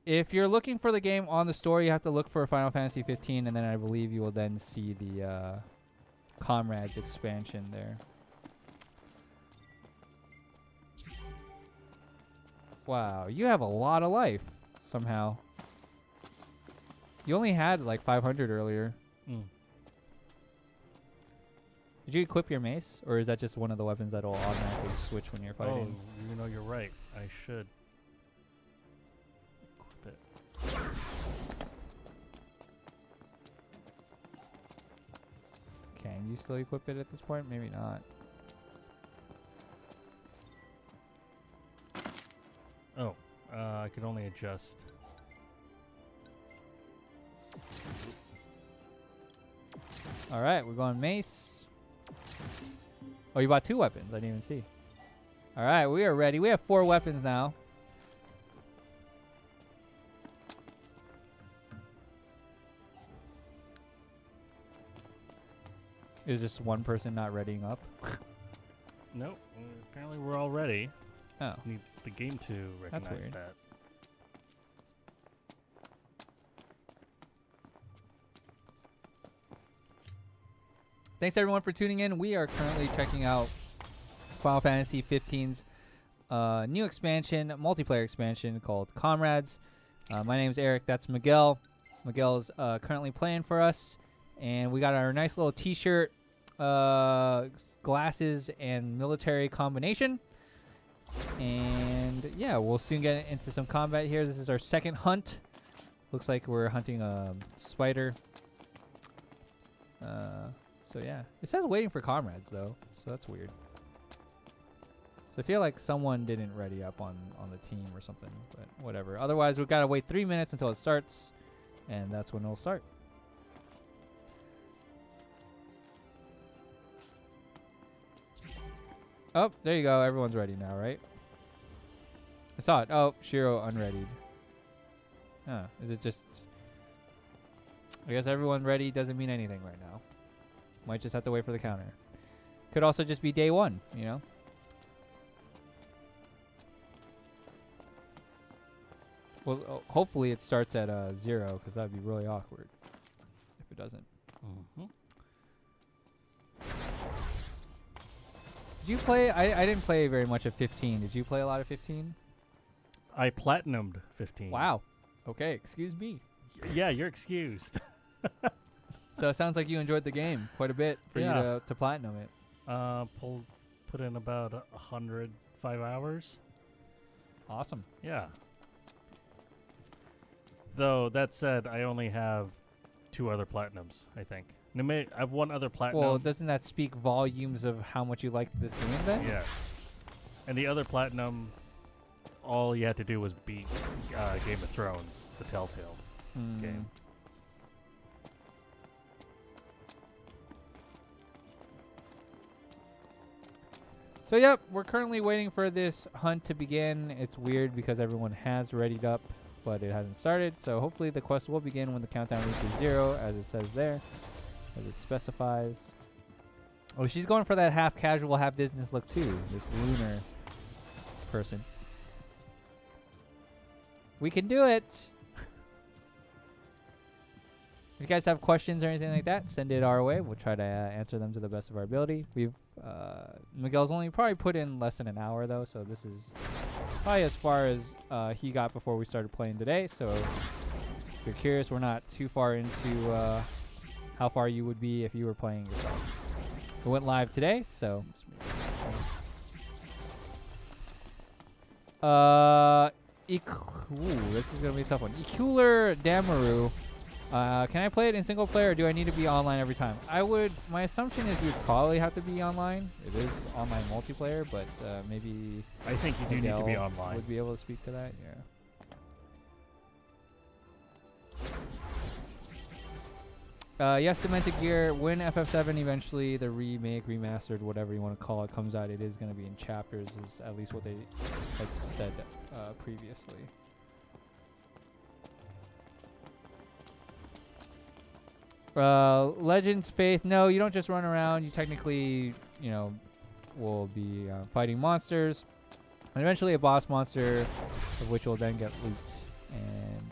If you're looking for the game on the store, you have to look for Final Fantasy 15, and then I believe you will then see the Comrades expansion there. Wow, you have a lot of life, somehow. You only had like 500 earlier. Did you equip your mace, or is that just one of the weapons that will automatically switch when you're fighting? Oh, you know, you're right. I should equip it. Can you still equip it at this point? Maybe not. Oh, I can only adjust. All right, we're going mace. Oh, you bought 2 weapons. I didn't even see. All right, we are ready. We have 4 weapons now. Is just one person not readying up? Nope. Apparently we're all ready. Oh. Just need the game to recognize weird. that. Thanks everyone for tuning in. We are currently checking out Final Fantasy 15's new expansion, multiplayer expansion called Comrades. My name is Eric. That's Miguel. Miguel's currently playing for us, and we got our nice little T-shirt, glasses, and military combination. And yeah, we'll soon get into some combat here. This is our second hunt. Looks like we're hunting a spider. So yeah, it says waiting for Comrades though, so that's weird. So I feel like someone didn't ready up on the team or something, but whatever. Otherwise, we've got to wait 3 minutes until it starts, and that's when it'll start. Oh, there you go. Everyone's ready now, right? I saw it. Oh, Shiro unreadied. Huh. Is it just... I guess everyone ready doesn't mean anything right now. Might just have to wait for the counter. Could also just be day 1, you know? Well, hopefully it starts at 0, because that would be really awkward if it doesn't. Did you play? I didn't play very much of 15. Did you play a lot of 15? I platinumed 15. Wow. Okay, excuse me. Yeah, you're excused. So it sounds like you enjoyed the game quite a bit for you to platinum it. Put in about 105 hours. Awesome. Yeah. Though that said, I only have 2 other platinums, I think. I have 1 other platinum. Well, doesn't that speak volumes of how much you like this game then? Yes. And the other platinum all you had to do was beat Game of Thrones, the Telltale game. So yep, we're currently waiting for this hunt to begin. It's weird because everyone has readied up, but it hasn't started. So hopefully the quest will begin when the countdown reaches 0, as it says there, as it specifies. Oh, she's going for that half casual, half business look too, this lunar person. We can do it. If you guys have questions or anything like that, send it our way. We'll try to answer them to the best of our ability. We've Miguel's only probably put in less than an hour though, so this is probably as far as he got before we started playing today. So if you're curious, we're not too far into how far you would be if you were playing yourself. It went live today, so this is gonna be a tough one. Ecular Damaru. Can I play it in single player, or do I need to be online every time? My assumption is you'd probably have to be online. It is online multiplayer, but maybe I think you do need to be online. Would be able to speak to that, yeah. Yes, Demented Gear, when FF7 eventually, the remake, remastered, whatever you want to call it, comes out, it is going to be in chapters, is at least what they had said previously. Legends Faith, no, you don't just run around. You technically, will be fighting monsters. And eventually a boss monster, of which will then get loot. And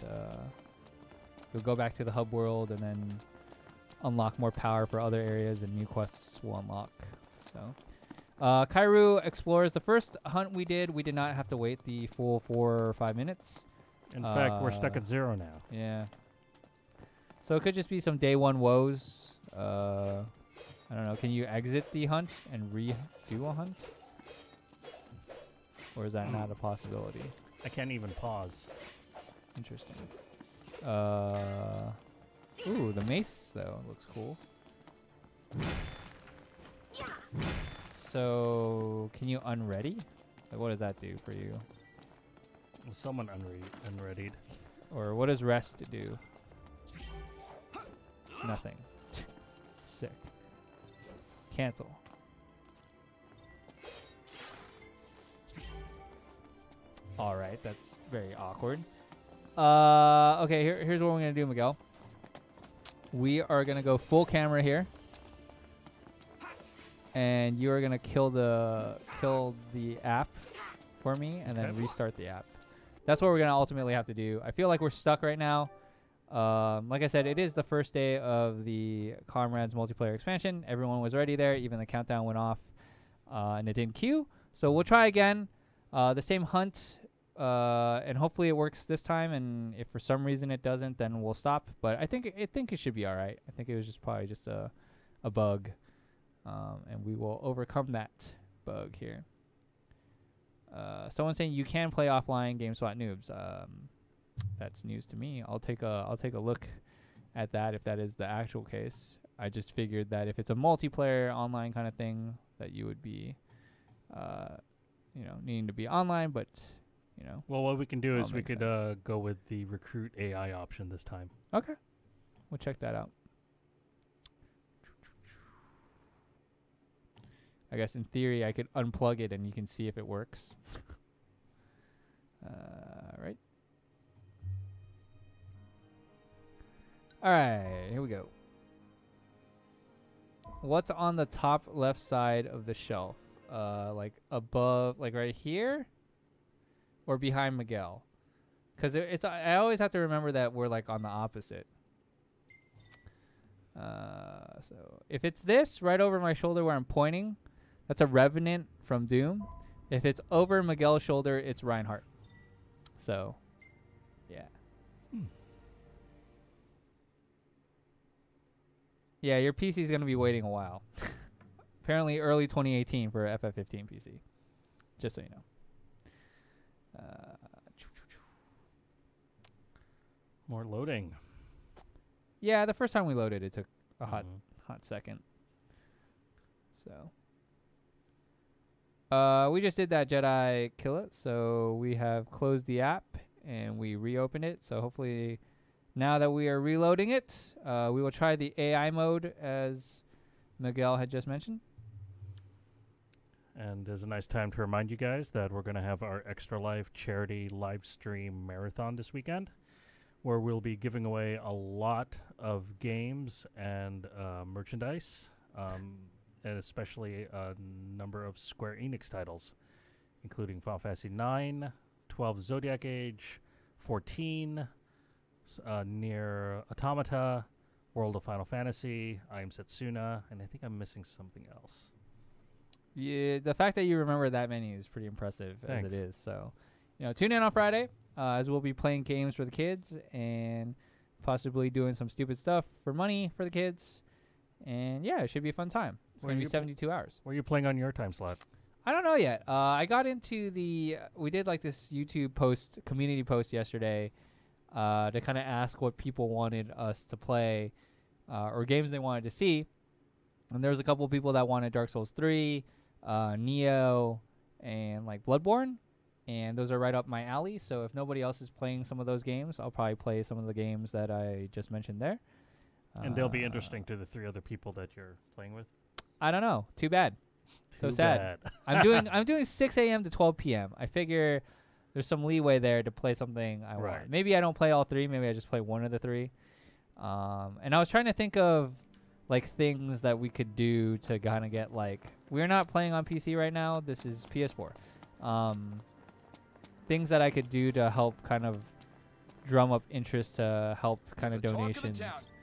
you'll go back to the hub world and then unlock more power for other areas, and new quests will unlock. So, Kairu Explorers, the first hunt we did not have to wait the full 4 or 5 minutes. In fact, we're stuck at 0 now. Yeah. So it could just be some day 1 woes. I don't know. Can you exit the hunt and redo a hunt? Or is that not a possibility? I can't even pause. Interesting. Ooh, the mace, though, looks cool. So, can you unready? Like, what does that do for you? Well, someone unreadied. Or what does rest do? Nothing. Sick. Cancel. All right, that's very awkward. Okay, here's what we're gonna do, Miguel. We are gonna go full camera here, and you are gonna kill the app for me, and then restart the app. That's what we're gonna ultimately have to do. I feel like we're stuck right now. Like I said, it is the first day of the Comrades multiplayer expansion. Everyone was already there. Even the countdown went off, and it didn't queue. So we'll try again. The same hunt, and hopefully it works this time. And if for some reason it doesn't, then we'll stop. But I think it should be all right. I think it was probably just a bug, and we will overcome that bug here. Someone saying you can play offline GameSpot noobs. That's news to me. I'll take a look at that if that is the actual case. I just figured that if it's a multiplayer online kind of thing, that you would be, needing to be online. But well, what we can do is we could go with the recruit AI option this time. Okay, we'll check that out. I guess in theory I could unplug it and you can see if it works. Right. All right, here we go. What's on the top left side of the shelf? Like above, like right here, or behind Miguel? Because I always have to remember that we're like on the opposite. So if it's this right over my shoulder where I'm pointing, that's a Revenant from Doom. If it's over Miguel's shoulder, it's Reinhardt. So, yeah. Yeah, your PC is going to be waiting a while. Apparently early 2018 for FF15 PC. Just so you know. More loading. Yeah, the first time we loaded, it took a hot second. So. We just did that Jedi kill it, so we have closed the app and we reopened it. So hopefully, now that we are reloading it, we will try the AI mode as Miguel had just mentioned. And there's a nice time to remind you guys that we're going to have our Extra Life charity live stream marathon this weekend, where we'll be giving away a lot of games and merchandise, and especially a number of Square Enix titles, including Final Fantasy 9, 12 Zodiac Age, 14, Nier Automata, World of Final Fantasy, I Am Setsuna, and I think I'm missing something else. Yeah, the fact that you remember that many is pretty impressive. Thanks. As it is. So, tune in on Friday as we'll be playing games for the kids and possibly doing some stupid stuff for money for the kids. And yeah, it should be a fun time. It's going to be 72 hours. Where are you playing on your time slot? I don't know yet. I got into we did like this YouTube community post yesterday to kind of ask what people wanted us to play or games they wanted to see. And there was a couple of people that wanted Dark Souls 3, Neo, and like Bloodborne. And those are right up my alley. So if nobody else is playing some of those games, I'll probably play some of the games that I just mentioned there. And they'll be interesting to the 3 other people that you're playing with? I don't know. Too bad. So Too sad. bad. I'm doing 6 a.m. to 12 p.m. I figure there's some leeway there to play something I want. Maybe I don't play all 3. Maybe I just play one of the 3. And I was trying to think of like things that we could do to kind of get like, we're not playing on PC right now. This is PS4. Things that I could do to help kind of drum up interest, to help kind of donations.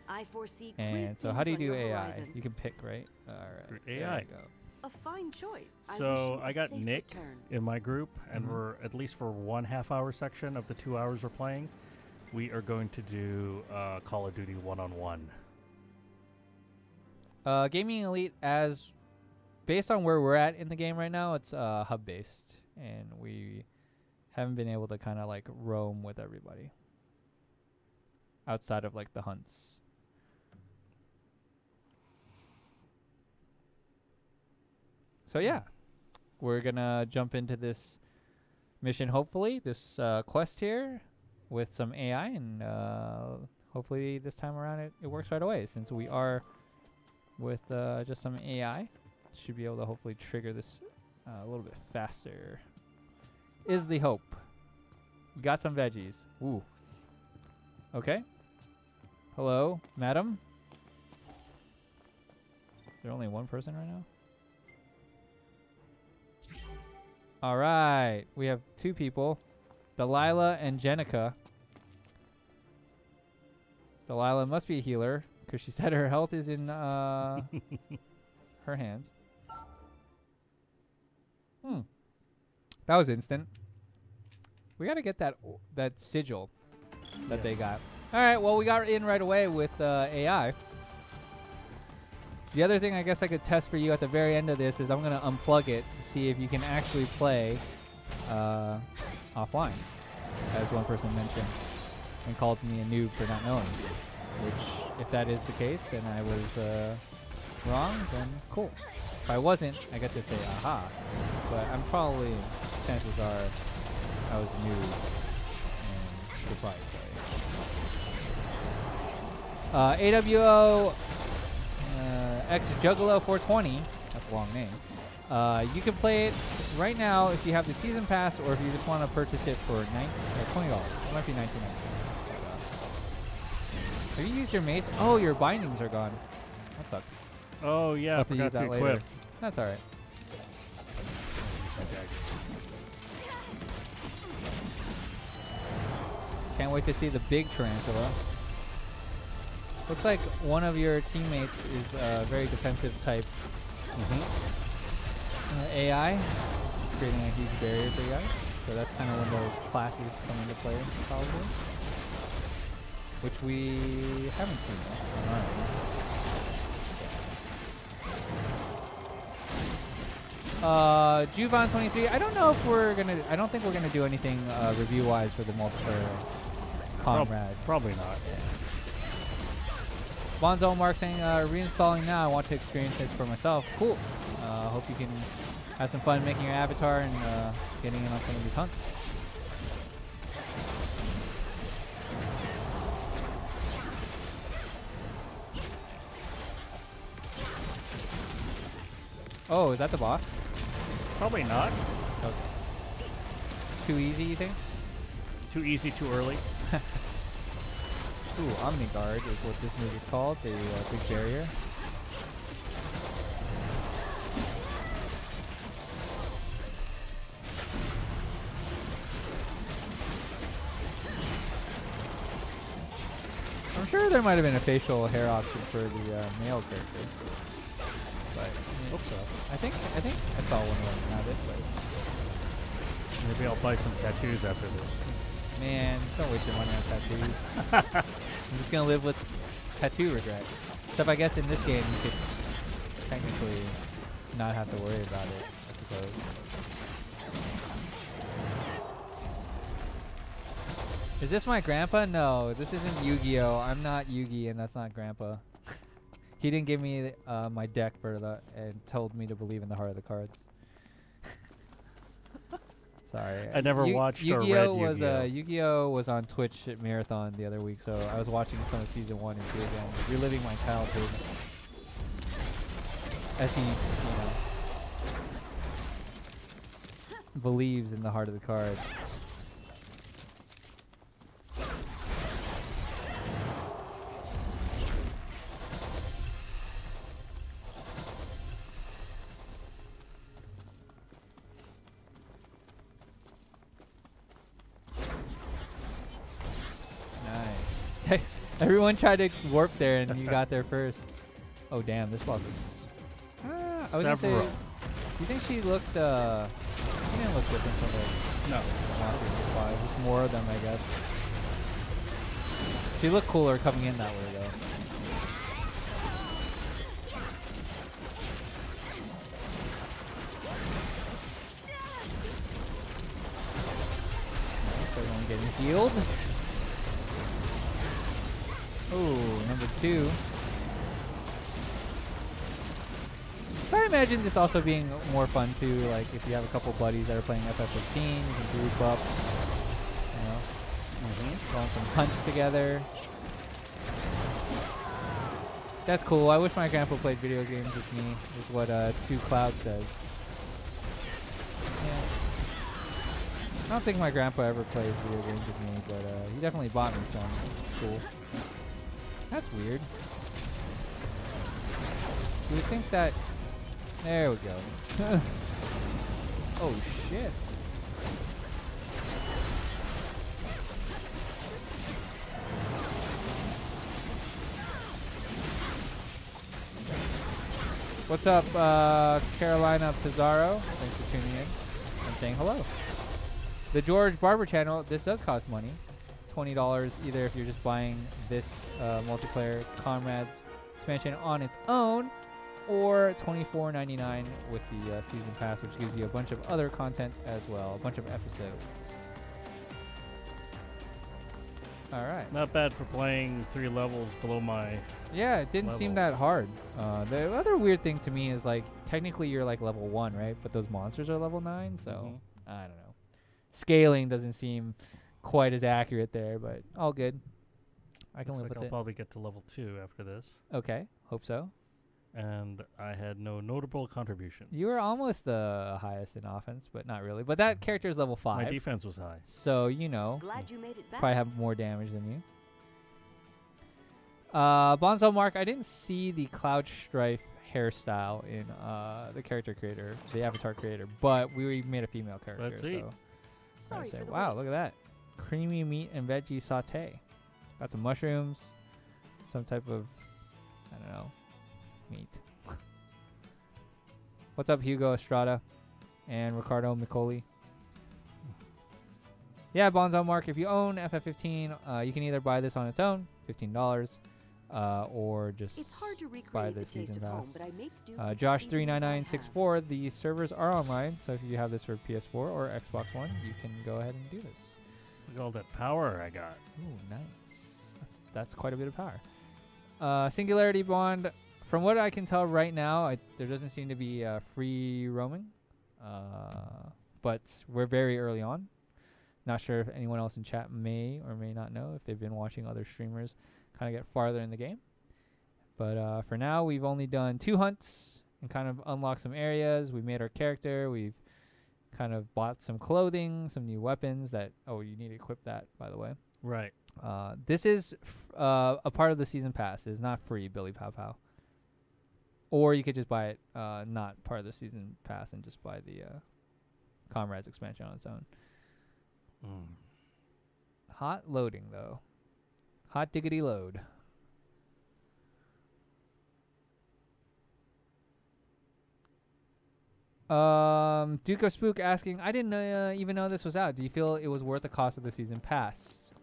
I foresee and so how do you do AI? Horizon. You can pick, right? All right. AI. Go. A fine choice. So I got Nick in my group, and we're at least for 1.5 hour section of the 2 hours we're playing, we are going to do Call of Duty 1-on-1. Gaming Elite, as based on where we're at in the game right now, it's hub based, and we haven't been able to kind of like roam with everybody outside of like the hunts. So yeah, we're gonna jump into this mission, hopefully, this quest here with some AI, and hopefully this time around it works right away, since we are with just some AI. Should be able to hopefully trigger this a little bit faster, is the hope. We got some veggies. Ooh. Okay. Hello, madam. Is there only one person right now? All right, we have 2 people, Delilah and Jenica. Delilah must be a healer because she said her health is in her hands. That was instant. We got to get that sigil that they got. All right, well, we got in right away with AI. The other thing I guess I could test for you at the very end of this is I'm going to unplug it to see if you can actually play offline, as one person mentioned, and called me a noob for not knowing. Which, if that is the case and I was wrong, then cool. If I wasn't, I get to say aha. But I'm probably, chances are, I was a noob and could probably play. AWO X Juggalo 420, that's a long name. You can play it right now if you have the season pass, or if you just want to purchase it for $20. It might be $19.99. Have you used your mace? Oh, your bindings are gone. That sucks. Oh yeah, I forgot to equip. That's all right. Can't wait to see the big tarantula. Looks like one of your teammates is a very defensive type AI, creating a huge barrier for you guys. So that's kind of when those classes come into play, probably. Which we haven't seen yet. Juvan23, I don't know if we're gonna, I don't think we're gonna do anything review-wise for the multiplayer Comrades. Probably not. Yeah. Bonzo Mark saying, reinstalling now. I want to experience this for myself. Cool. Hope you can have some fun making your avatar and getting in on some of these hunts. Oh, is that the boss? Probably not. Okay. Too easy, you think? Too easy, too early. Ooh, Omni Guard is what this move is called, the big barrier. I'm sure there might have been a facial hair option for the male character. But I hope so. I think I saw one of them have it, but maybe I'll buy some tattoos after this. Man, don't waste your money on tattoos. I'm just gonna live with tattoo regret. Except I guess in this game you could technically not have to worry about it, I suppose. Is this my grandpa? No, this isn't Yu-Gi-Oh! I'm not Yugi and that's not grandpa. He didn't give me my deck for the and told me to believe in the heart of the cards. Sorry. I never watched or read Yu-Gi-Oh! Yu-Gi-Oh! Was on Twitch at Marathon the other week, so I was watching some of season 1 and 2 again, reliving my childhood. As he, believes in the heart of the cards. Everyone tried to warp there, and you got there first. Oh damn, this boss looks. I was gonna say, do you think she looked? She didn't look different from the monsters in 5. Just more of them, I guess. She looked cooler coming in that way, though. Nice, everyone getting healed. Oh, number 2. So I imagine this also being more fun too, like if you have a couple buddies that are playing FF15, you can group up, go on some hunts together. That's cool. I wish my grandpa played video games with me, is what 2 Cloud says. Yeah. I don't think my grandpa ever played video games with me, but he definitely bought me some. It's cool. That's weird. You would think that... There we go. Oh, shit. What's up, Carolina Pizarro? Thanks for tuning in and saying hello. The George Barber channel, this does cost money. $20 either if you're just buying this multiplayer Comrades expansion on its own, or $24.99 with the season pass, which gives you a bunch of other content as well, a bunch of episodes. All right. Not bad for playing 3 levels below my Yeah, it didn't seem that hard. The other weird thing to me is, like, technically you're like level 1, right? But those monsters are level 9, so I don't know. Scaling doesn't seem quite as accurate there, but all good. I can live with I'll it. probably get to level 2 after this. Okay, hope so. And I had no notable contribution. You were almost the highest in offense, but not really. But that character is level 5. My defense was high. So, you know, Glad you made it back. probably have more damage than you. Bonzo Mark, I didn't see the Cloud Strife hairstyle in the character creator, the avatar creator, but we made a female character. Let's see. So I say, wow, look at that. Creamy meat and veggie saute. Got some mushrooms, some type of, I don't know, meat. What's up, Hugo Estrada and Ricardo Micoli? Yeah, Bonzo Mark, if you own FF15, you can either buy this on its own, $15, or just buy the season pass. Josh39964, the servers are online, so if you have this for PS4 or Xbox One, you can go ahead and do this. Look at all that power I got. Ooh, nice. That's quite a bit of power. Singularity Bond, from what I can tell right now, there doesn't seem to be free roaming But we're very early on. Not sure if anyone else in chat may or may not know if they've been watching other streamers kind of get farther in the game. But for now, we've only done 2 hunts and kind of unlocked some areas. We made our character. We've kind of bought some clothing, some new weapons that... Oh, you need to equip that, by the way. Right. This is a part of the season pass. It's not free, Billy Pow Pow. Or you could just buy it not part of the season pass and just buy the Comrades expansion on its own. Hot loading, though. Hot diggity load. Duke of Spook asking, I didn't even know this was out. Do you feel it was worth the cost of the season pass?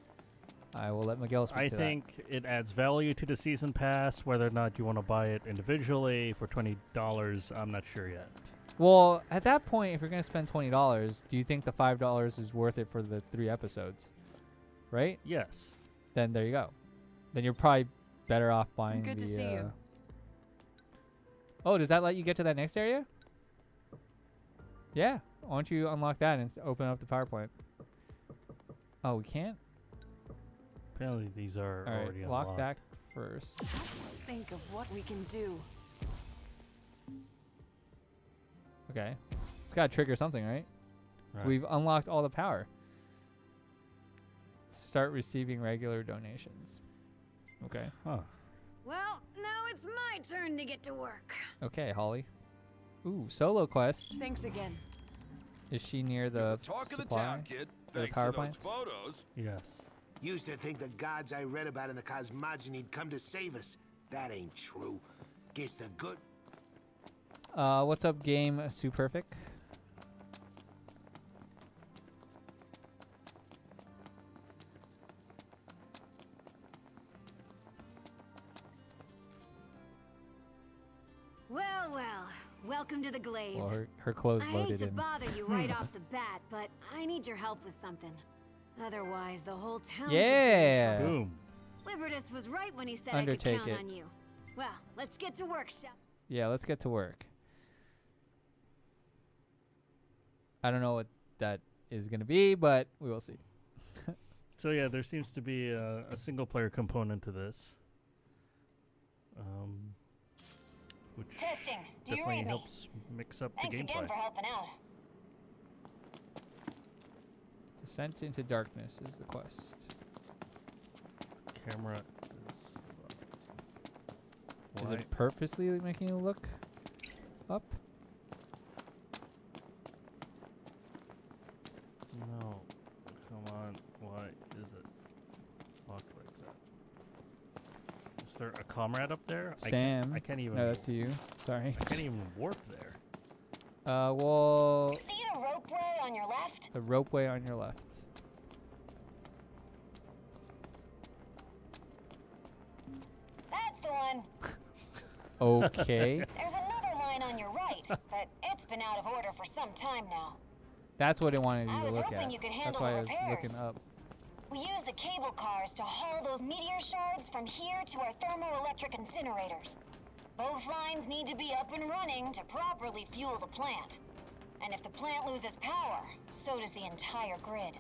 I will let Miguel speak to that. I think it adds value to the season pass. Whether or not you want to buy it individually for $20, I'm not sure yet. Well, at that point, if you're going to spend $20, do you think the $5 is worth it for the 3 episodes? Right? Yes. Then there you go. Then you're probably better off buying Good to see you. Oh, does that let you get to that next area? Yeah. Why don't you unlock that and open up the PowerPoint? Oh, we can't? Apparently these are already unlocked. Lock that first. Think of what we can do. Okay. It's got to trigger something, right? We've unlocked all the power. Start receiving regular donations. Okay. Huh. Well, now it's my turn to get to work. Okay, Holly. Ooh, solo quest. Thanks again. Is she near the Talk of the supply? town, kid. The Thanks power to those plant? photos. Yes. Used to think the gods I read about in the cosmogony'd come to save us. That ain't true. Guess the good... What's up, game Superfic? Well, well. Welcome to the Glaive. Well, her clothes I loaded hate to in. bother you right off the bat, but I need your help with something. Otherwise, the whole town... Yeah. Boom. Libertus was right when he said Undertake I could count it. on you. Well, let's get to work, shall... Yeah, let's get to work. I don't know what that is going to be, but we will see. So yeah, there seems to be a single-player component to this, which Testing. Do you definitely read me? helps mix up Thanks the again gameplay. for helping out. Descent into Darkness is the quest. Camera is... Is it purposely making you look up? No. Come on. Why is it locked like that? Is there a comrade up there? Sam. I can't even... No, that's you. Sorry. I can't even warp there. Well... See the ropeway on your left? The ropeway on your left. That's the one. Okay. There's another line on your right, but it's been out of order for some time now. That's what it wanted you I to was look hoping at. you could That's handle why the I was repairs. looking up. We use the cable cars to haul those meteor shards from here to our thermoelectric incinerators. Both lines need to be up and running to properly fuel the plant. And if the plant loses power, so does the entire grid.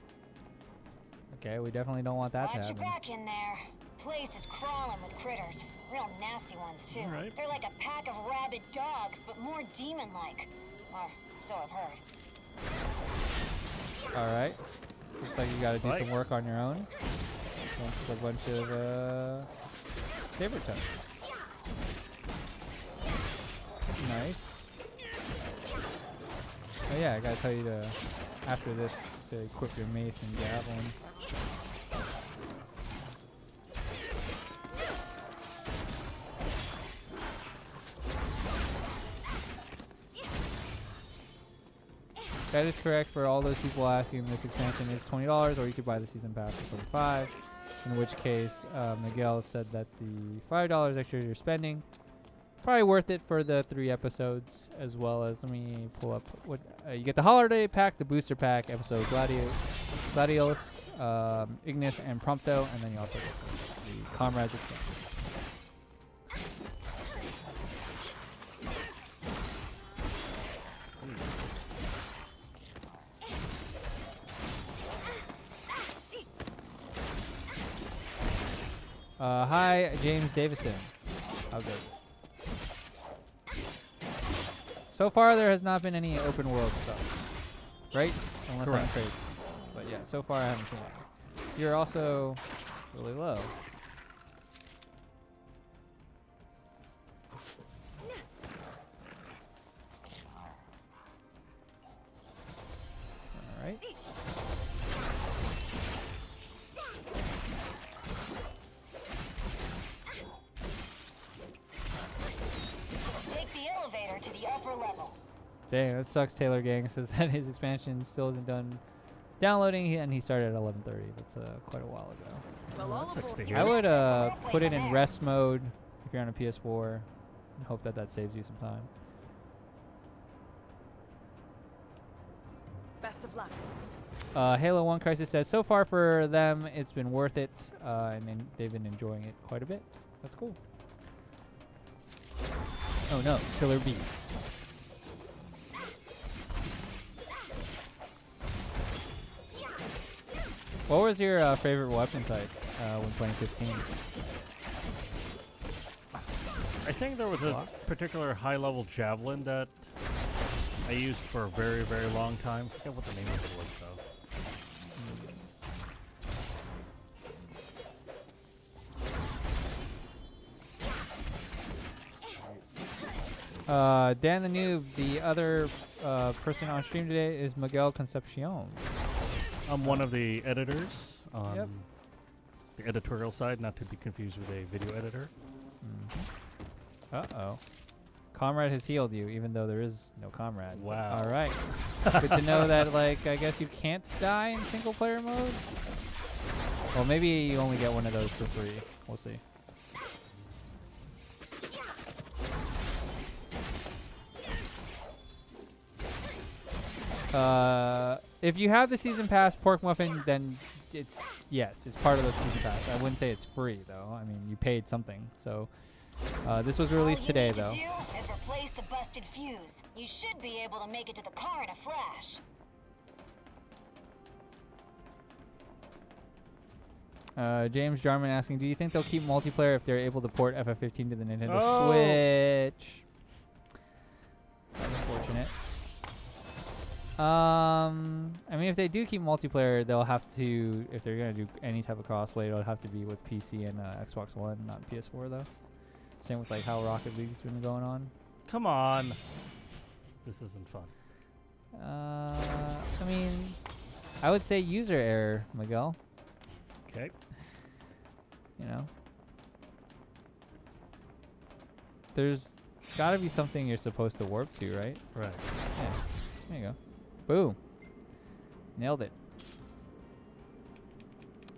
Okay, we definitely don't want that to Watch your happen. back in there. Place is crawling with critters. Real nasty ones, too. All right. They're like a pack of rabid dogs, but more demon-like. Or so I've heard. Alright. Looks like you gotta do some work on your own. That's a bunch of saber tones. Nice. Oh yeah, I gotta tell you to, after this, to equip your mace and javelin. That is correct for all those people asking. This expansion is $20, or you could buy the season pass for $25. In which case, Miguel said that the $5 extra you're spending, probably worth it for the 3 episodes, as well as, let me pull up what you get: the holiday pack, the booster pack, episode Gladiolus, Ignis, and Prompto, and then you also get this, the Comrades expansion. Hi, James Davison. How good? So far, there has not been any open world stuff, right? Unless I'm crazy. But yeah, so far I haven't seen it. You're also really low. All right. Take the elevator to the upper level. Dang, that sucks. Taylor Gang says that his expansion still isn't done downloading, and he started at 11:30. That's quite a while ago. That sucks to hear. I would put it in rest mode if you're on a PS4, and hope that that saves you some time. Best of luck. Halo 1 Crisis says, so far for them, it's been worth it, and they've been enjoying it quite a bit. That's cool. Oh no, killer bees. What was your favorite weapon type when playing 15? I think there was a particular high-level javelin that I used for a very, very long time. I forget what the name of it was, though. Dan the Noob, the other person on stream today is Miguel Concepcion. I'm one of the editors on the editorial side, not to be confused with a video editor. Uh-oh. Comrade has healed you, even though there is no Comrade. Wow. All right. Good to know that, like, I guess you can't die in single-player mode? Well, maybe you only get one of those for free. We'll see. If you have the season pass Pork Muffin, then it's part of the season pass. I wouldn't say it's free though. I mean, you paid something. So this was released today though. And replace the busted fuse. You should be able to make it to the car in a flash. James Jarman asking, do you think they'll keep multiplayer if they're able to port FF15 to the Nintendo Switch? That's unfortunate. I mean, if they do keep multiplayer, they'll have to, if they're going to do any type of crossplay, it'll have to be with PC and Xbox One, not PS4, though. Same with, like, how Rocket League's been going on. Come on. This isn't fun. I mean, I would say user error, Miguel. Okay. You know? There's got to be something you're supposed to warp to, right? Right. Yeah. There you go. Boom. Nailed it.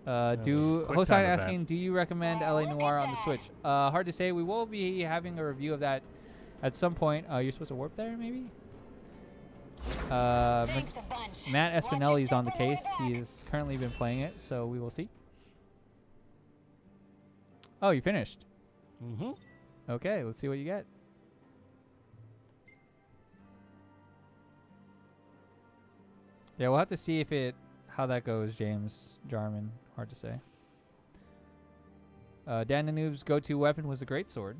Hossein asking, do you recommend LA Noire on the Switch? Hard to say. We will be having a review of that at some point. You're supposed to warp there, maybe? Matt Espinelli's on the case. He's currently been playing it, so we will see. Oh, you finished? Mm-hmm. Okay, let's see what you get. Yeah, we'll have to see how that goes, James Jarman. Hard to say. Dan the Noob's go-to weapon was a greatsword.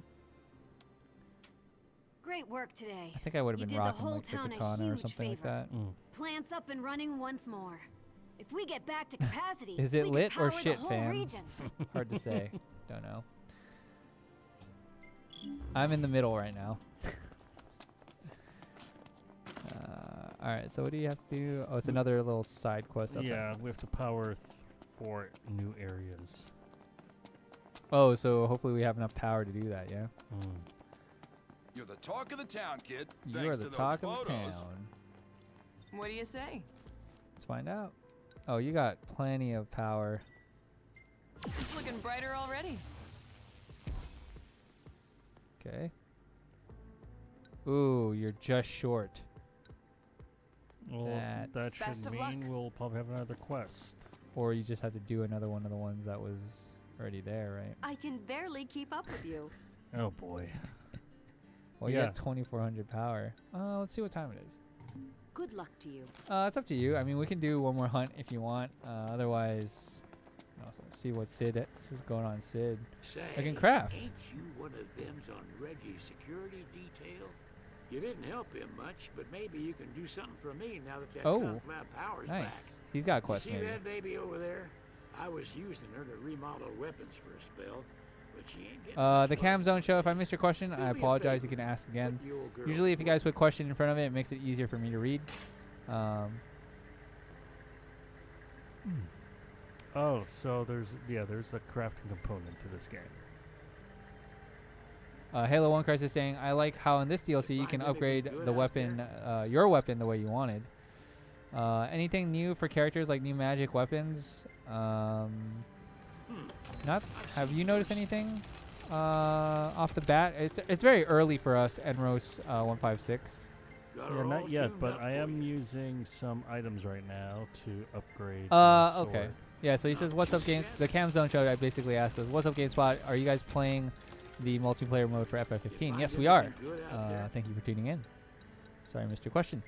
Great work today. I think I would have been rocking like the katana or something like that. Plants up and running once more. If we get back to capacity, is it lit or shit, fam? Region. Hard to say. Don't know. I'm in the middle right now. All right, so what do you have to do? Oh, it's another little side quest. Up Yeah, we have to power 4 new areas. Oh, so hopefully we have enough power to do that, yeah? You're the talk of the town, kid. You are the talk of the town. What do you say? Let's find out. Oh, you got plenty of power. It's looking brighter already. Okay. Ooh, you're just short. Well, that should mean we'll probably have another quest. Or you just have to do another one of the ones that was already there, right? I can barely keep up with you. Oh, boy. Well, you got 2,400 power. Let's see what time it is. Good luck to you. It's up to you. I mean, we can do one more hunt if you want. Otherwise, Also, see what Sid is going on. Sid, Say, I can craft. Ain't you one of them's on Reggie's security detail? You didn't help him much, but maybe you can do something for me now that that conflab power's back. Nice. He's got a quest. You see maybe. that baby over there? I was using her to remodel weapons for a spell, but she ain't getting The Cam Zone show. If I missed your question, I apologize. You can ask again. Usually, if you guys put question in front of it, it makes it easier for me to read. Oh, so there's a crafting component to this game. Halo 1 Crisis is saying, I like how in this DLC you can upgrade the weapon, your weapon the way you wanted. Anything new for characters like new magic weapons? Not. Have you noticed anything off the bat? It's very early for us, Enros 156. Yeah, not yet, but I am using some items right now to upgrade my sword. Okay. Yeah, so he says, what's up, Games? The Cam Zone show, I basically asked us, what's up, GameSpot? Are you guys playing the multiplayer mode for FF15? Yes, we are. Thank you for tuning in. Sorry I missed your question.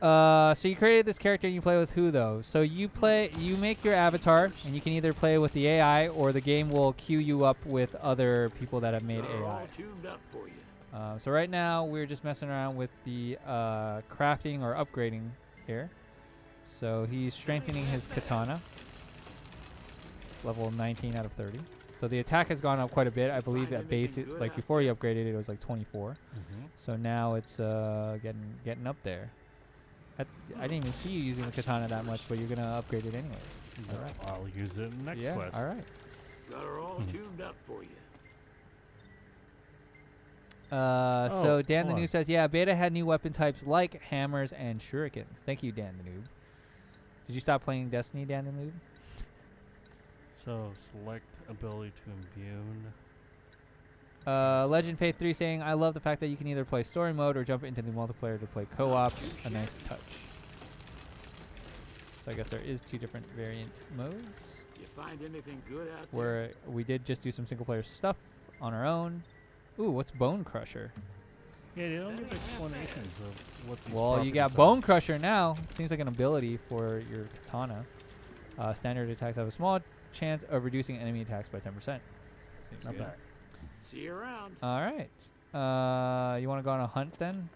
So you created this character and you play with who, though? So you make your avatar, and you can either play with the AI, or the game will queue you up with other people that have made AI. So right now, we're just messing around with the crafting or upgrading here. So he's strengthening his katana. It's level 19 out of 30. So the attack has gone up quite a bit. I believe that base, like before he upgraded it, it was like 24. So now it's getting up there. I didn't even see you using the katana that much, but you're going to upgrade it anyways. Yeah, all right. I'll use it in the next quest. All right. Got her all tuned up for you. So Dan the Noob says, yeah, beta had new weapon types like hammers and shurikens. Thank you, Dan the Noob. Did you stop playing Destiny, Dan the Noob? So select ability to imbue. Legend Faith 3 saying, I love the fact that you can either play story mode or jump into the multiplayer to play co-op. A nice touch. So I guess there is 2 different variant modes. You find anything good out there? Where we did just do some single player stuff on our own. Ooh, what's Bone Crusher? Yeah, they don't give explanations of what these Well, you got properties Bone Crusher now. It seems like an ability for your katana. Standard attacks have a small chance of reducing enemy attacks by 10%. Seems Not good. bad. See you around. All right. You want to go on a hunt then? And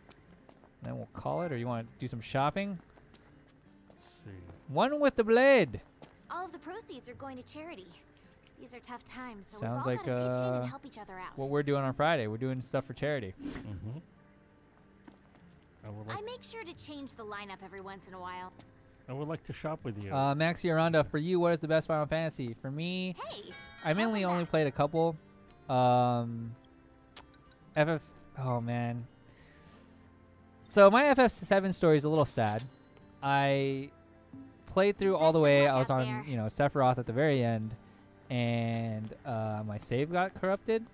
then we'll call it, or you want to do some shopping? Let's see. One with the blade. All of the proceeds are going to charity. These are tough times, so Sounds we've all like got to pitch in and help each other out. what we're doing on Friday. We're doing stuff for charity. I make sure to change the lineup every once in a while. I would like to shop with you. Maxi Aranda, for you, what is the best Final Fantasy? For me, I mainly only played a couple. FF. Oh man. So my FF7 story is a little sad. I played through all the way. I was on, Sephiroth at the very end, and my save got corrupted.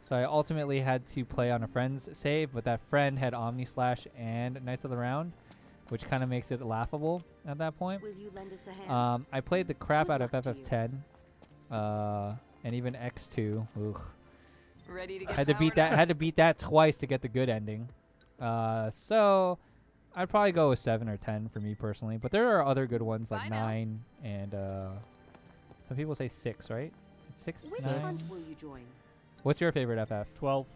So I ultimately had to play on a friend's save, but that friend had Omni Slash and Knights of the Round, which kind of makes it laughable at that point. Will you lend us a hand? I played the crap out of FF10, and even X2. Ugh. Ready to get had to beat that. Had to beat that twice to get the good ending. So I'd probably go with 7 or 10 for me personally. But there are other good ones like 9 and some people say 6, right? Is it 6? Which 9? hunt will you join? What's your favorite FF? 12.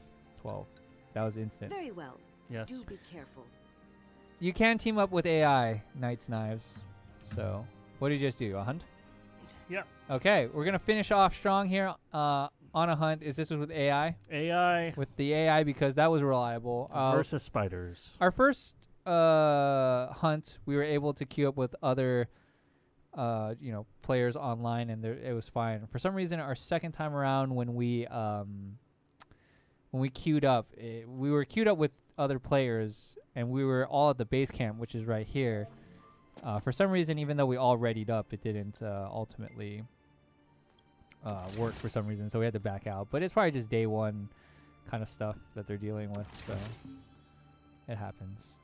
12. That was instant. Very well. Yes. Do be careful. You can team up with AI, Knight's Knives. So what did you just do? A hunt? Yeah. Okay, we're gonna finish off strong here. On a hunt. Is this with AI? AI. With the AI because that was reliable. Versus spiders. Our first hunt, we were able to queue up with other, players online, and it was fine. For some reason, our second time around, when we queued up, we were queued up with other players, and we were all at the base camp, which is right here. For some reason, even though we all readied up, it didn't ultimately work for some reason, so we had to back out. But it's probably just day one kind of stuff that they're dealing with, so it happens.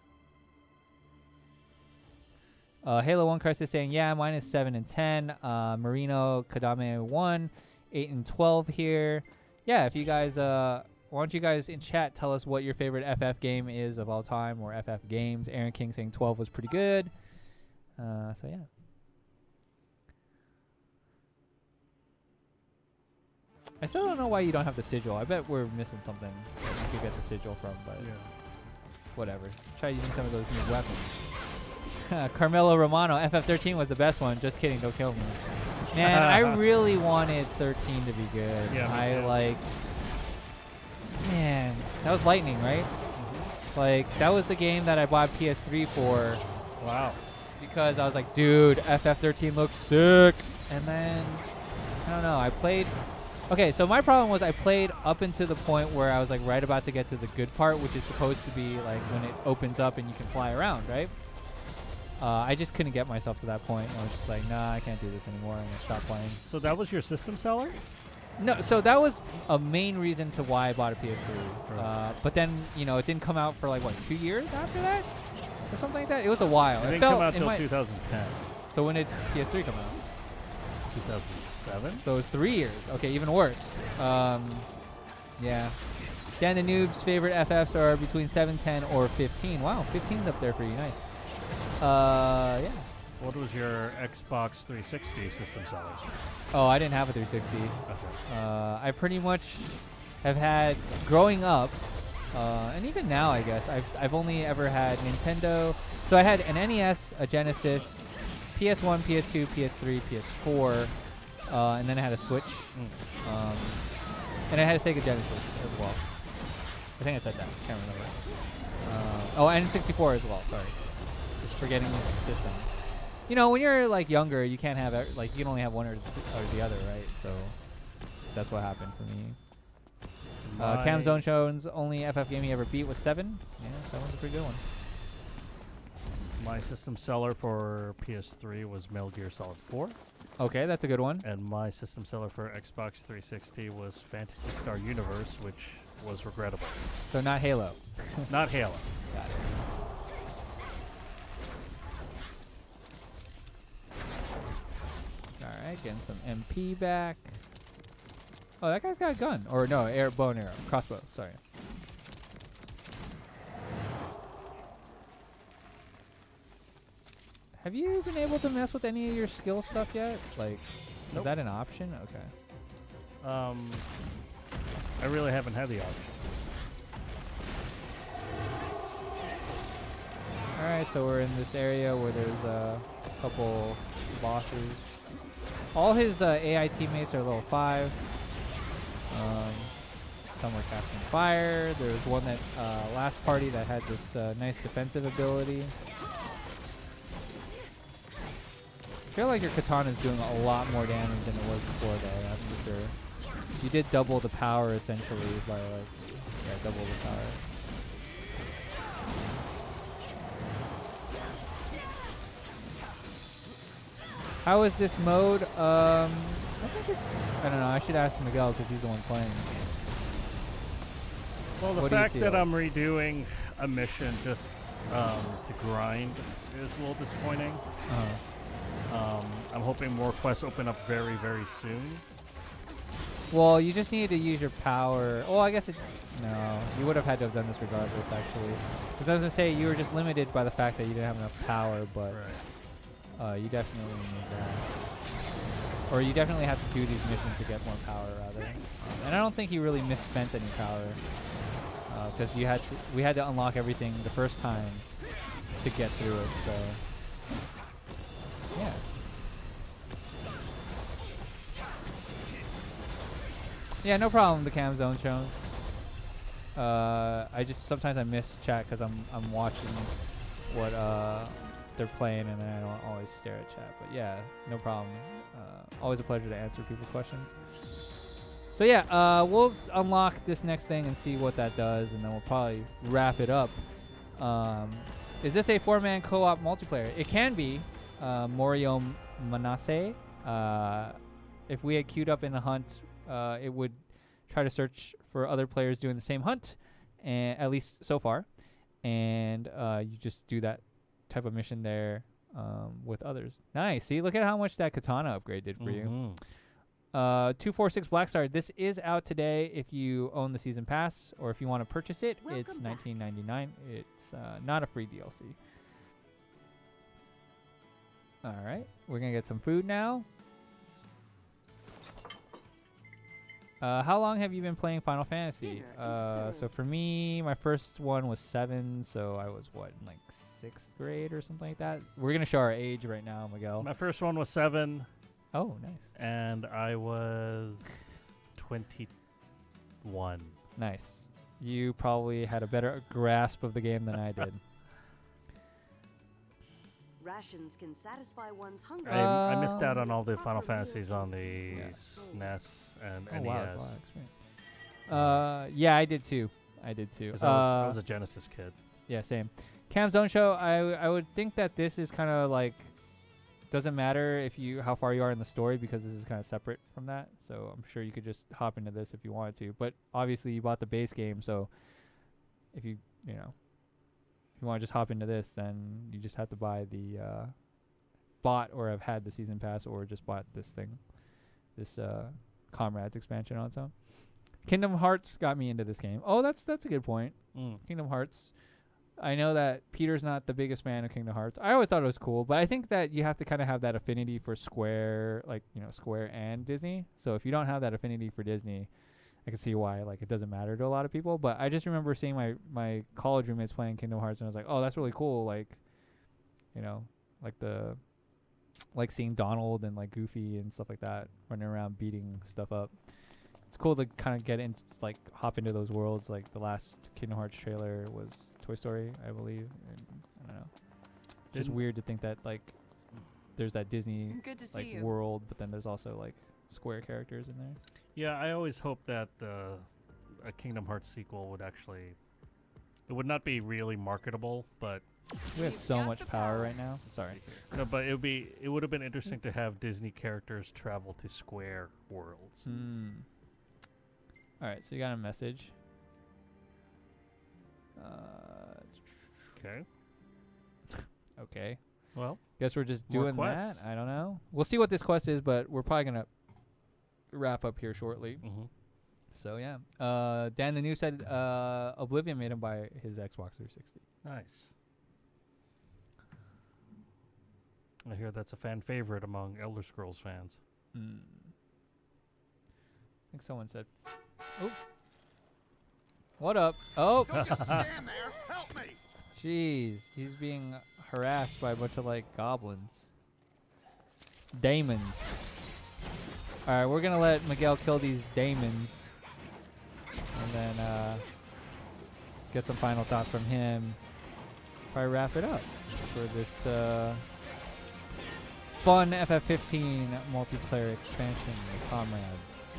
Halo 1 Crisis saying, yeah, mine is 7 and 10. Marino Kadame 1, 8 and 12 here. Yeah, if you guys, why don't you guys in chat tell us what your favorite FF game is of all time, or FF games. Aaron King saying 12 was pretty good. So yeah. I still don't know why you don't have the sigil. I bet we're missing something that you could get the sigil from, but whatever. Try using some of those new weapons. Carmelo Romano, FF13 was the best one. Just kidding, don't kill me. Man, I really wanted 13 to be good. Yeah, Man, that was Lightning, right? Like, that was the game that I bought PS3 for. Wow. Because I was like, dude, FF13 looks sick. And then, I don't know, I played... Okay, so my problem was I played up into the point where I was like right about to get to the good part, which is supposed to be like when it opens up and you can fly around, right? I just couldn't get myself to that point. I was just like, nah, I can't do this anymore, and I stopped playing. So that was your system seller? No, so that was a main reason to why I bought a PS3. But then, you know, it didn't come out for like, what, 2 years after that? Or something like that? It was a while. It didn't come out until 2010. So when did PS3 come out? 2007? So it was 3 years. Okay, even worse. Yeah. Dan the Noob's favorite FFs are between 7, 10, or 15. Wow, 15's up there for you. Nice. Yeah. What was your Xbox 360 system sellers? Oh, I didn't have a 360. Okay. I pretty much have had, growing up, and even now, I guess, I've only ever had Nintendo. So I had an NES, a Genesis, PS1, PS2, PS3, PS4, and then I had a Switch. And I had a Sega Genesis as well. I think I said that. Can't remember. Oh, and 64 as well. Sorry. Just forgetting these systems. You know, when you're like younger, you can't have like you can only have one or the other, right? So that's what happened for me. Cam Zone Shows only FF game he ever beat was 7. Yeah, 7's a pretty good one. My system seller for PS3 was Metal Gear Solid 4. Okay, that's a good one. And my system seller for Xbox 360 was Phantasy Star Universe, which was regrettable. So not Halo. Not Halo. Got it. Alright, getting some MP back. Oh, that guy's got a gun. Or no, bow and arrow. Crossbow, sorry. Have you been able to mess with any of your skill stuff yet? Like, nope. Is that an option? Okay. I really haven't had the option. Alright, so we're in this area where there's a couple bosses. All his AI teammates are level 5. Some were casting fire. There was one that last party that had this nice defensive ability. I feel like your katana is doing a lot more damage than it was before, though. That's for sure. You did double the power essentially by double the power. How is this mode? I think it's... I don't know. I should ask Miguel because he's the one playing. Well, the fact that I'm redoing a mission just to grind is a little disappointing. I'm hoping more quests open up very, very soon. Well, you just need to use your power. Oh, I guess it... No. You would have had to have done this regardless, actually. Because I was going to say, you were just limited by the fact that you didn't have enough power, but... Right. You definitely need that. Or you definitely have to do these missions to get more power, rather. And I don't think you really misspent any power. Because we had to unlock everything the first time to get through it, so... Yeah. Yeah, no problem. The cam zone shown. I just sometimes I miss chat because I'm watching what they're playing and then I don't always stare at chat. But yeah, no problem. Always a pleasure to answer people's questions. So yeah, we'll unlock this next thing and see what that does, and then we'll probably wrap it up. Is this a 4-man co-op multiplayer? It can be. Morio Manase. If we had queued up in the hunt, it would try to search for other players doing the same hunt, and at least so far. And you just do that type of mission there with others. Nice. See, look at how much that katana upgrade did for you. 246 Blackstar. This is out today if you own the season pass, or if you want to purchase it, it's $19.99. It's not a free DLC. All right, we're gonna get some food now. How long have you been playing Final Fantasy? So for me, my first one was 7, so I was what, in like 6th grade or something like that. We're gonna show our age right now, Miguel. My first one was 7. Oh, nice. And I was 21. Nice. You probably had a better grasp of the game than I did. Rations can satisfy one's hunger. I missed out on all the Final Fantasies on the SNES and NES. Wow, that's a lot of experience. Yeah, I did too. 'Cause I was a Genesis kid. Yeah, same. Cam's Own Show. I would think that this is kind of like doesn't matter how far you are in the story because this is kind of separate from that. So I'm sure you could just hop into this if you wanted to. But obviously you bought the base game, so if you want to just hop into this, then you just have to buy the bought or have had the season pass or just bought this Comrades expansion on its own. Kingdom Hearts got me into this game. Oh, that's a good point. Kingdom Hearts. I know that Peter's not the biggest fan of Kingdom Hearts. I always thought it was cool, but I think that you have to kind of have that affinity for Square, Square and Disney. So if you don't have that affinity for Disney, I can see why it doesn't matter to a lot of people. But I just remember seeing my college roommates playing Kingdom Hearts, and I was like, oh, that's really cool. Seeing Donald and Goofy and stuff like that running around beating stuff up. It's cool to kind of get into hop into those worlds. Like the last Kingdom Hearts trailer was Toy Story, I believe. And I don't know. Just weird to think that there's that Disney world, but then there's also Square characters in there. Yeah, I always hope that a Kingdom Hearts sequel would actually, it would not be really marketable, but we have so much power right now. Sorry. No, but it would have been interesting to have Disney characters travel to Square worlds. All right, so you got a message. Okay. Okay. Well, guess we're just doing that. I don't know. We'll see what this quest is, but we're probably gonna wrap up here shortly. So yeah. Dan the Noob said Oblivion made him buy his Xbox 360. Nice. I hear that's a fan favorite among Elder Scrolls fans. I think someone said, "Oh, what up?" Oh, don't just stand there. Help me! Jeez, he's being harassed by a bunch of goblins, daemons. All right, we're gonna let Miguel kill these daemons, and then get some final thoughts from him. Probably wrap it up for this fun FF15 multiplayer expansion, Comrades.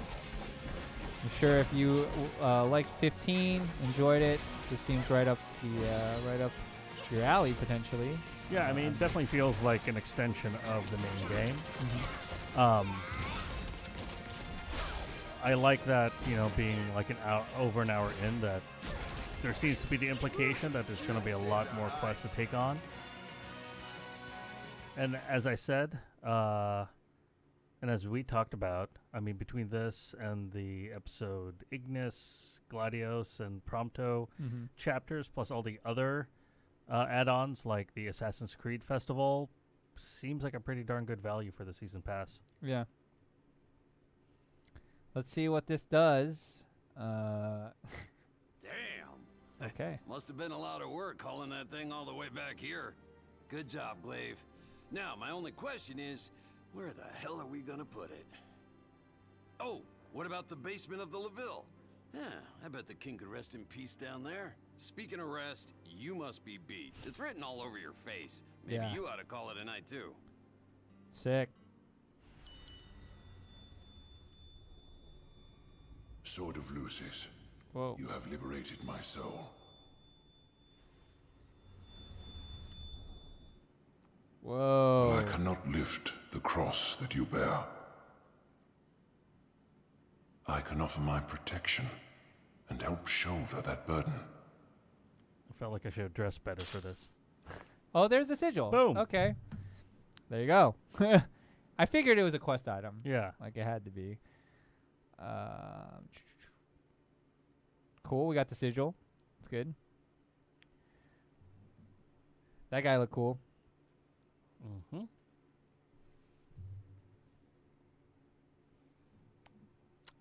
I'm sure if you liked 15, enjoyed it, this seems right up your alley potentially. Yeah, I mean, it definitely feels like an extension of the main game. I like that, being over an hour in, that there seems to be the implication that there's going to be a lot more quests to take on. And as I said, and as we talked about, I mean, between this and the episode Ignis, Gladios, and Prompto chapters, plus all the other add-ons like the Assassin's Creed Festival, seems like a pretty darn good value for the season pass. Yeah. Let's see what this does. Damn. Okay. Must have been a lot of work hauling that thing all the way back here. Good job, Glaive. Now, my only question is, where the hell are we gonna put it? Oh, what about the basement of the LaVille? Yeah, I bet the king could rest in peace down there. Speaking of rest, you must be beat. It's written all over your face. Maybe you ought to call it a night, too. Sick. Sword of Lucis. Whoa. You have liberated my soul. Whoa. But I cannot lift the cross that you bear. I can offer my protection and help shoulder that burden. I felt like I should have dressed better for this. Oh, there's the sigil. Boom. Okay. There you go. I figured it was a quest item. Yeah. Like it had to be. Cool. We got the sigil. It's good. That guy looked cool.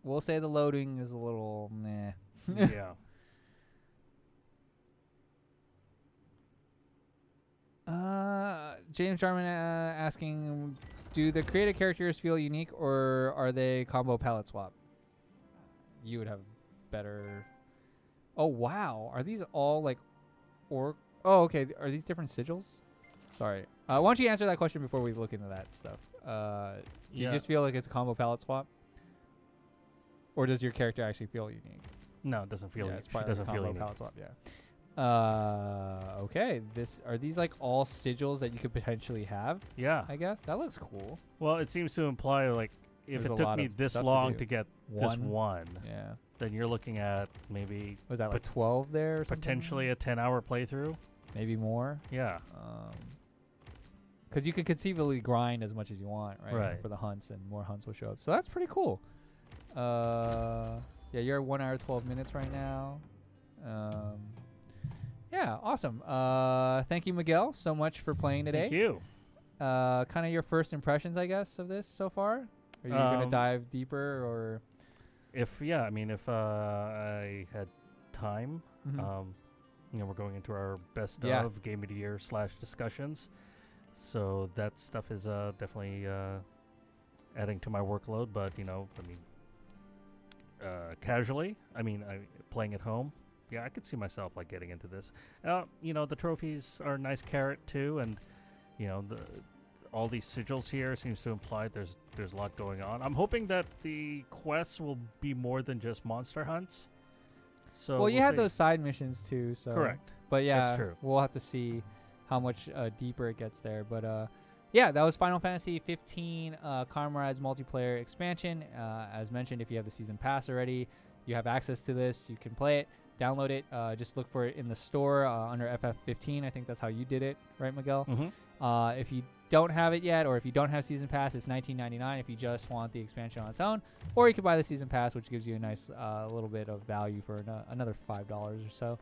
we'll say the loading is a little meh. Yeah. James Jarman asking, do the created characters feel unique or are they combo palette swap? You would have better. Oh wow, are these all like, or oh okay, are these different sigils? Sorry. Why don't you answer that question before we look into that stuff? Do you just feel like it's a combo palette swap, or does your character actually feel unique? No, it doesn't feel. Yeah, unique. it's probably She doesn't like a feel combo unique. palette swap. Yeah. Okay. Are these like all sigils that you could potentially have? Yeah. I guess that looks cool. Well, it seems to imply like if There's it a took lot me of this stuff to long do. to get this one, Yeah. then you're looking at maybe Was that like 12 there or something? potentially a 10-hour playthrough. Maybe more. Yeah. Because you could conceivably grind as much as you want, right? Right. For the hunts, and more hunts will show up. So that's pretty cool. Yeah, you're at 1 hour 12 minutes right now. Yeah, awesome. Thank you, Miguel, so much for playing today. Thank you. Kind of your first impressions, I guess, of this so far. Are you gonna dive deeper, or? If I had time, we're going into our best of Game of the Year / discussions, so that stuff is definitely adding to my workload. But casually, playing at home, I could see myself like getting into this. The trophies are a nice carrot too, and all these sigils here seems to imply there's a lot going on. I'm hoping that the quests will be more than just monster hunts. So well, you had see. those side missions too, so Correct. But yeah, That's true. We'll have to see how much deeper it gets there. But yeah, that was Final Fantasy 15 Comrades multiplayer expansion. As mentioned, if you have the season pass already, you have access to this. You can play it, download it. Just look for it in the store under FF15. I think that's how you did it, right, Miguel? Mm-hmm. If you don't have it yet, or if you don't have season pass, it's $19.99 if you just want the expansion on its own, or you can buy the season pass, which gives you a nice little bit of value for another $5 or so.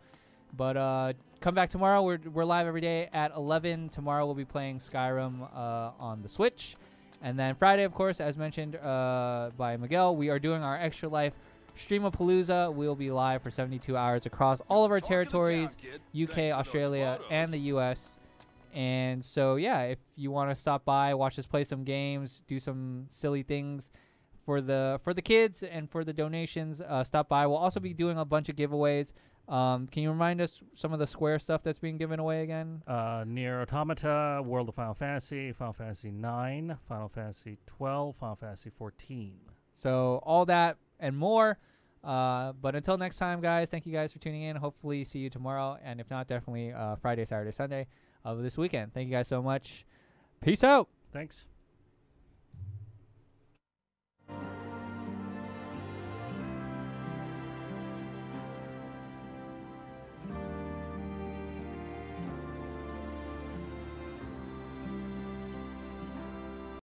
But come back tomorrow. We're live every day at 11. Tomorrow we'll be playing Skyrim on the Switch, and then Friday, of course, as mentioned by Miguel, we are doing our Extra Life Streamapalooza. We'll be live for 72 hours across all of our territories, UK, Australia, and the US. And so, yeah, if you want to stop by, watch us play some games, do some silly things for the kids and for the donations, stop by. We'll also be doing a bunch of giveaways. Can you remind us some of the Square stuff that's being given away again? Nier Automata, World of Final Fantasy, Final Fantasy 9, Final Fantasy 12, Final Fantasy 14. So all that and more. But until next time, guys, thank you guys for tuning in. Hopefully see you tomorrow. And if not, definitely Friday, Saturday, Sunday of this weekend. Thank you guys so much. Peace out. Thanks.